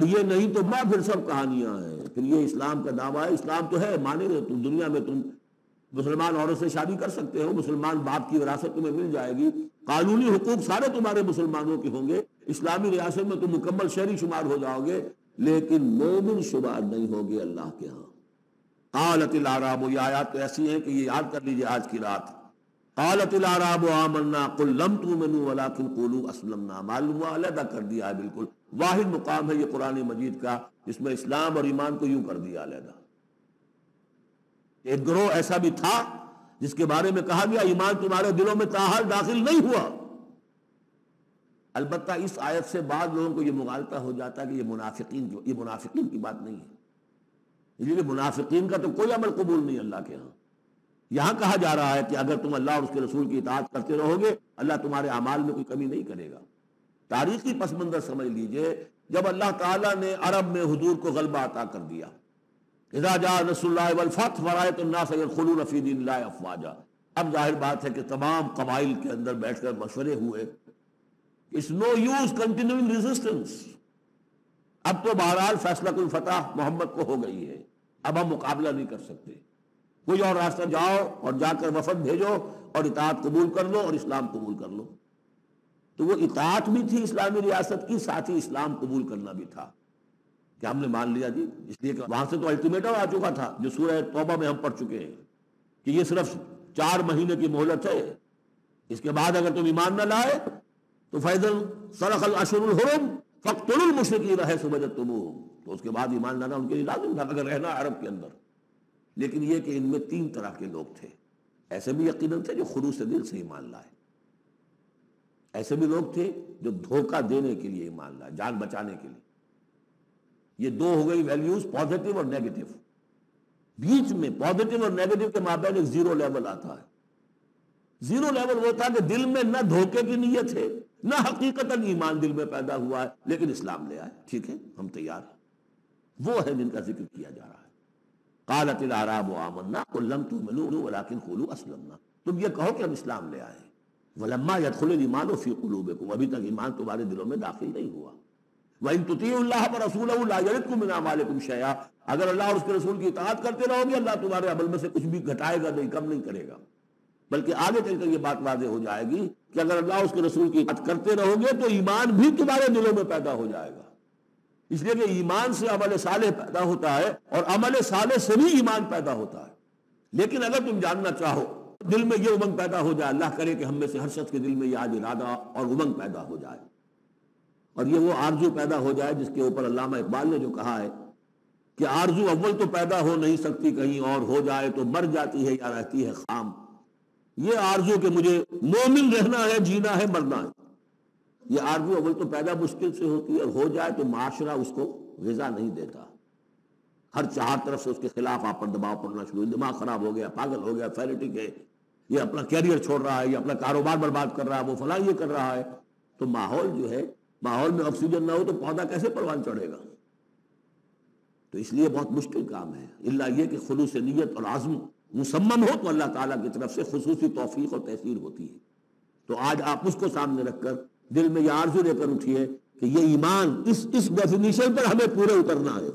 یہ نہیں تو ماں پھر سب کہانیاں ہیں، پھر یہ اسلام کا دعویٰ ہے۔ اسلام تو ہے، مانے گے تم دنیا میں تم مسلمان عورت سے شادی کر سکتے ہو، مسلمان باپ کی وراثت تمہیں مل جائے گی، قانونی حقوق سارے تمہارے مسلمانوں کے ہوں گے، اسلامی ریاست میں تم مکمل شہری شمار ہو جاؤ گے، لیکن مومن شمار نہیں ہوگے اللہ کے ہاں۔ قالت الاعراب، یہ آیات تو ایسی ہیں کہ یہ یاد کر لیجئے آج کی رات۔ قالت الاعراب آمنا قل لم تؤمنوا ولكن قولوا اسلمنا، معلوم ہوا علیحدہ کر دیا ہے، بالکل واحد مقام ہے یہ قرآن مجید کا جس میں اسلام اور ایمان کو یوں کر دیا علیحدہ۔ ایک گروہ ایسا بھی تھا جس کے بارے میں کہا گیا ایمان تمہارے دلوں میں تاحال داخل نہیں ہوا۔ البتہ اس آیت سے بعض لوگوں کو یہ مغالطہ ہو جاتا ہے کہ یہ منافقین کی بات نہیں ہے، اس لیے منافقین کا تو کوئی عمل قبول نہیں اللہ کے ہاں۔ یہاں کہا جا رہا ہے کہ اگر تم اللہ اور اس کے رسول کی اطاعت کرتے رہو گے، اللہ تمہارے اعمال میں کوئی کمی نہیں کرے گا۔ تاریخی پس منظر سمجھ لیجئے، جب اللہ تعالیٰ نے عرب میں حضور کو غلبہ عطا کر دیا، اذا جاء نصر اللہ والفتح ورأیت الناس يدخلون فی دین اللہ افواجا، اب ظاہر بات ہے کہ تمام قبائل کے اندر بیٹھ کر مشورے ہوئے، It's no use continuing resistance، اب تو بہرحال فیصلہ الفتح محمد کو ہو گئی ہے، اب ہم مقابلہ نہیں کر سکتے، کوئی اور راستہ جاؤ اور جا کر وفد بھیجو اور اطاعت قبول کر لو اور اسلام قبول کر لو۔ تو وہ اطاعت بھی تھی اسلامی ریاست کی، ساتھ ہی اسلام قبول کرنا بھی تھا کہ ہم نے مان لیا جی، اس لیے کہ وہاں سے تو الٹیمیٹم آ چکا تھا جو سورہ توبہ میں ہم پڑھ چکے ہیں کہ یہ صرف 4 مہینے کی مہلت ہے، اس کے بعد اگر تم ایمان نہ لائے تو فَإِذَا انْسَلَخَ الْأَشْهُرُ الْحُرُمُ فَاقْتُلُوا الْمُشْرِكِينَ حَيْثُ وَجَدتُّمُوهُمْ، تو اس کے بعد ایمان لانا ان کے لیے لازم تھا اگر رہنا عرب کے اندر۔ لیکن یہ کہ ان میں 3 طرح کے لوگ تھے، ایسے بھی یقیناً تھے جو خلوص دل سے ایمان لائے، ایسے بھی لوگ تھے جو دھوکہ دینے کے لیے ایمان لائے، جان بچانے کے لیے۔ یہ 2 ہو گئی ویلیوز، پازیٹو اور نیگیٹو۔ بیچ میں پازیٹو اور نیگیٹو کے مابین ایک 0 لیول آتا ہے۔ 0 لیول وہ تھا کہ دل میں نہ دھوکے کی نیت ہے، نہ حقیقتاً ایمان دل میں پیدا ہوا ہے، لیکن اسلام لے آئے، ٹھیک ہے ہم تیار ہیں۔ وہ ہے جن کا ذکر کیا جا رہا ہے۔ قالت الاعراب آمنا قل لم تؤمنوا ولكن قولوا اسلمنا، تم یہ کہو کہ ہم اسلام لے آئے ہیں۔ ولما يدخل الايمان في قلوبكم، ابھی تک ایمان تمہارے دلوں میں داخل نہیں ہوا۔ وَإِن تُطِيعُوا اللَّهَ وَرَسُولَهُ لَا يَلِدْكُم مِّنْ أَعْمَالِكُمْ شَيْئًا، اگر اللہ اور اس کے رسول کی اطاعت کرتے رہو گے اللہ تمہارے عمل میں سے کچھ بھی گھٹائے گا نہیں، کم نہیں کرے گا، بلکہ آگے چل کر یہ بات واضح ہو جائے گی کہ اگر اللہ اور اس کے رسول کی اطاعت کرتے رہو گے تو ایمان بھی تمہارے دلوں میں پیدا ہو جائے گا۔ اس لیے کہ ایمان سے عمل صالح پیدا ہوتا ہے اور عمل صالح سے بھی ایمان پیدا ہوتا ہے۔ لیکن اگر تم جاننا چاہو، دل میں یہ امنگ پیدا ہو جائے، اللہ کرے کہ ہم میں سے ہر شخص کے دل میں یہ آج ارادہ اور امنگ پیدا ہو جائے، اور یہ وہ آرزو پیدا ہو جائے جس کے اوپر علامہ اقبال نے جو کہا ہے کہ آرزو اول تو پیدا ہو نہیں سکتی کہیں اور، ہو جائے تو مر جاتی ہے یا رہتی ہے خام۔ یہ آرزو کہ مجھے مومن رہنا ہے، جینا ہے، مرنا ہے، یہ آرزو اول تو پیدا مشکل سے ہوتی ہے، اور ہو جائے تو معاشرہ اس کو غذا نہیں دیتا، ہر 4 طرف سے اس کے خلاف آپ پر دباؤ پڑنا شروع، دماغ خراب ہو گیا، پاگل ہو گیا، فینیٹک ہے، یہ اپنا کیریئر چھوڑ رہا ہے، یہ اپنا کاروبار برباد کر رہا ہے، وہ فلاں یہ کر رہا ہے۔ تو ماحول جو ہے، ماحول میں آکسیجن نہ ہو تو پودا کیسے پروان چڑھے گا؟ تو اس لیے بہت مشکل کام ہے، الا یہ کہ خلوص نیت اور عزم مصمم ہو تو اللہ تعالیٰ کی طرف سے خصوصی توفیق اور تحصیل ہوتی ہے۔ تو آج آپ اس کو سامنے رکھ کر دل میں یہ آرزو لے کر اٹھیے کہ یہ ایمان اس ڈیفینیشن پر ہمیں پورے اترنا ہے۔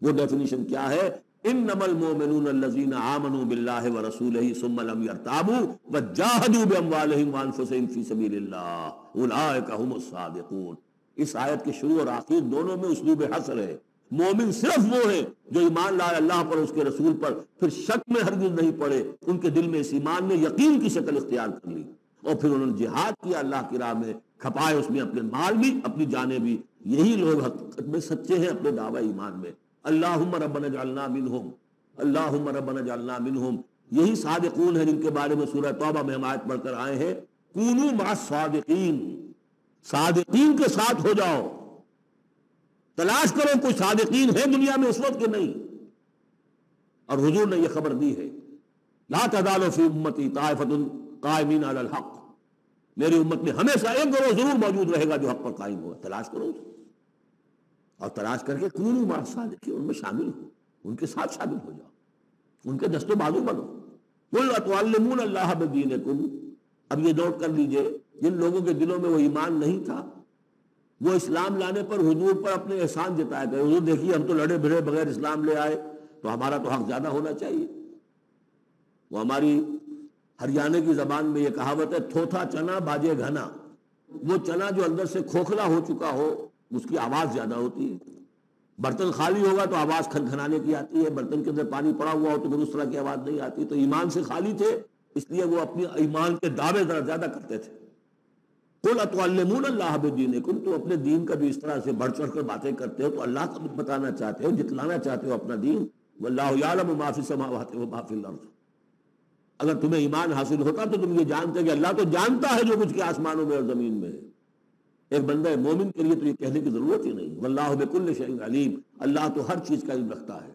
وہ ڈیفینیشن کیا ہے؟ انما المؤمنون الذين آمنوا بالله ورسوله ثم لم يرتابوا وجاهدوا باموالهم وانفسهم في سبيل الله اولئك هم الصادقون۔ اس آیت کے شروع اور آخر دونوں میں اسلوب حصر ہے۔ مومن صرف وہ ہے جو ایمان لائے اللہ پر، اس کے رسول پر، پھر شک میں ہرگز نہیں پڑے، ان کے دل میں اس ایمان نے یقین کی شکل اختیار کر لی، اور پھر انہوں نے جہاد کیا اللہ کی راہ میں، کھپائے اس میں اپنے مال بھی، اپنی جانیں بھی۔ یہی لوگ حقیقت میں سچے ہیں اپنے دعوی ایمان میں۔ اللہم ربنا اجعلنا منہم، اللہم ربنا اجعلنا منہم، یہی صادقون ہیں جن کے بارے میں سورہ توبہ میں ہم آیت پڑھ کر آئے ہیں، کونوا مع الصادقین، صادقین کے ساتھ ہو جاؤ، تلاش کرو کوئی صادقین ہے دنیا میں اس وقت کے نہیں۔ اور حضور نے یہ خبر دی ہے، لا تزال فی امتی طائفۃ قائمین علی الحق، میری امت میں ہمیشہ ایک گروہ ضرور موجود رہے گا جو حق پر قائم ہوگا، تلاش کرو اسے، اور تلاش کر کے کونوا مع الصادقین، ان میں شامل ہو، ان کے ساتھ شامل ہو جاؤ، ان کے دست و بازو بنو۔ قل اتعلمون اللہ بدینکم، اب یہ نوٹ کر لیجئے، جن لوگوں کے دلوں میں وہ ایمان نہیں تھا، وہ اسلام لانے پر حضور پر اپنے احسان جتایا کرے، حضور دیکھیے ہم تو لڑے بھڑے بغیر اسلام لے آئے، تو ہمارا تو حق زیادہ ہونا چاہیے۔ وہ ہماری ہریانے کی زبان میں یہ کہاوت ہے، تھوتھا چنا باجے گھنا، وہ چنا جو اندر سے کھوکھلا ہو چکا ہو اس کی آواز زیادہ ہوتی ہے، برتن خالی ہوگا تو آواز کھنکھنانے کی آتی ہے، برتن کے اندر پانی پڑا ہوا ہو تو پھر اس طرح کی آواز نہیں آتی۔ تو ایمان سے خالی تھے، اس لیے وہ اپنی ایمان کے دعوے ذرا زیادہ کرتے تھے۔ قل اتعلمون اللہ بدینکم، تو اپنے دین کا جو اس طرح سے بڑھ چڑھ کر باتیں کرتے ہو تو اللہ کا بتانا چاہتے ہو، جتلانا چاہتے ہو اپنا دین، واللہ یعلم ما فی السماوات و ما فی الارض۔ اگر تمہیں ایمان حاصل ہوتا تو تم یہ جانتے کہ اللہ تو جانتا ہے جو کچھ کے آسمانوں میں اور زمین میں ہے۔ ایک بندہ مومن کے لیے تو یہ کہنے کی ضرورت ہی نہیں، واللہ بکل شیء علیم، اللہ تو ہر چیز کا علم رکھتا ہے۔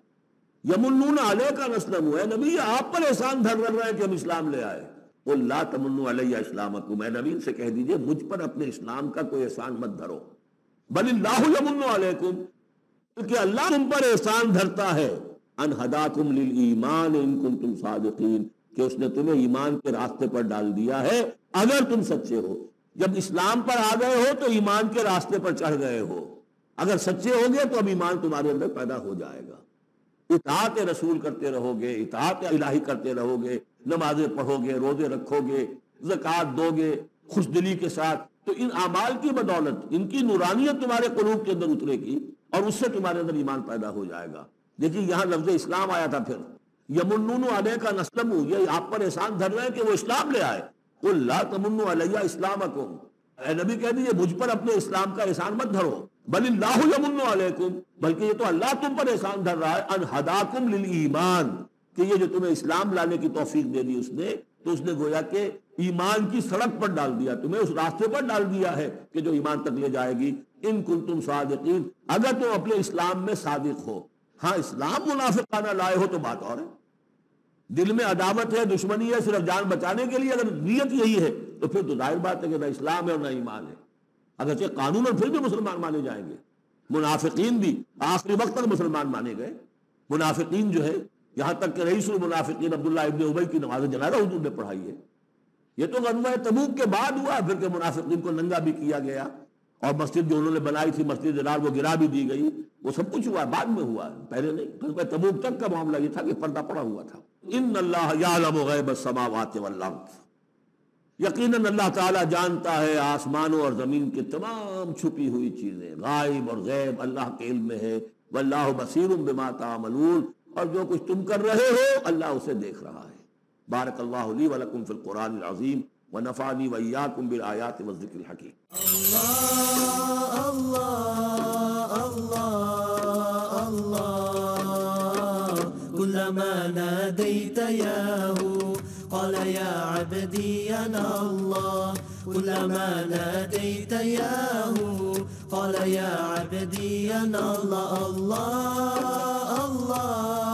یمنون علیک ان اسلموا، اے نبی آپ پر احسان دھر رہے ہیں کہ ہم اسلام لے آئے۔ قل لا تمنوا علی اسلامکم، اے نبی سے کہہ دیجئے مجھ پر اپنے اسلام کا کوئی احسان مت دھرو، بل اللہ یمن علیکم، کہ اللہ تم پر احسان دھرتا ہے، ان ہداکم للایمان ان کنتم صادقین، کہ اس نے تمہیں ایمان کے راستے پر ڈال دیا ہے اگر تم سچے ہو۔ جب اسلام پر آ گئے ہو تو ایمان کے راستے پر چڑھ گئے ہو، اگر سچے ہو گے تو اب ایمان تمہارے اندر پیدا ہو جائے گا۔ اطاعت رسول کرتے رہو گے، اطاعت الہی کرتے رہو گے، نمازیں پڑھو گے، روزے رکھو گے، زکوٰۃ دو گے خوش دلی کے ساتھ، تو ان اعمال کی بدولت ان کی نورانیت تمہارے قلوب کے اندر اترے گی اور اس سے تمہارے اندر ایمان پیدا ہو جائے گا۔ دیکھیے یہاں لفظ اسلام آیا تھا، پھر یمنون علیک ان اسلموا، یہ آپ پر احسان دھر رہے ہیں کہ وہ اسلام لے آئے۔ قل لا تمنوا علی اسلامکم، اے نبی کہہ دیجیے مجھ پر اپنے اسلام کا احسان مت دھرو، بل اللہ یمن علیکم، بلکہ یہ تو اللہ تم پر احسان دھر رہا ہے، ان ہداکم للایمان، کہ یہ جو تمہیں اسلام لانے کی توفیق دے دی اس نے، تو اس نے گویا کہ ایمان کی سڑک پر ڈال دیا، تمہیں اس راستے پر ڈال دیا ہے کہ جو ایمان تک لے جائے گی۔ ان کنتم صادقین، اگر تم اپنے اسلام میں صادق ہو۔ ہاں اسلام منافقانہ لائے ہو تو بات اور ہے، دل میں عداوت ہے، دشمنی ہے، صرف جان بچانے کے لیے اگر نیت یہی ہے تو پھر تو ظاہر بات ہے کہ نہ اسلام ہے اور نہ ایمان ہے، اگرچہ قانون اور پھر بھی مسلمان مانے جائیں گے۔ منافقین بھی آخری وقت تک مسلمان مانے گئے۔ منافقین جو ہے، یہاں تک کہ رئیس المنافقین عبداللہ ابن ابی کی نماز جنازہ حضور نے پڑھائی ہے۔ یہ تو غزوہ تبوک کے بعد ہوا، پھر کہ منافقین کو ننگا بھی کیا گیا اور مسجد جو انہوں نے بنائی تھی مسجد درار وہ گرا بھی دی گئی، وہ سب کچھ ہوا بعد میں ہوا، پہلے نہیں۔ غزوہ تبوک تک کا معاملہ یہ تھا کہ پردہ پڑا ہوا تھا۔ ان اللہ یعلم غیب السماوات والارض، یقیناً اللہ تعالیٰ جانتا ہے آسمانوں اور زمین کی تمام چھپی ہوئی چیزیں، غائب اور غیب اللہ کے علم میں ہے۔ واللہ بصیر بما تعملون، اور جو کچھ تم کر رہے ہو اللہ اسے دیکھ رہا ہے۔ بارک اللہ لی ولکم فی القرآن العظیم ونفعنی وإیاکم بالآیات والذکر الحکیم۔ اللہ اللہ اللہ اللہ، كلما ناديت ياه قال يا عبدي أنا الله، كلما ناديت ياه قال يا عبدي أنا الله، الله الله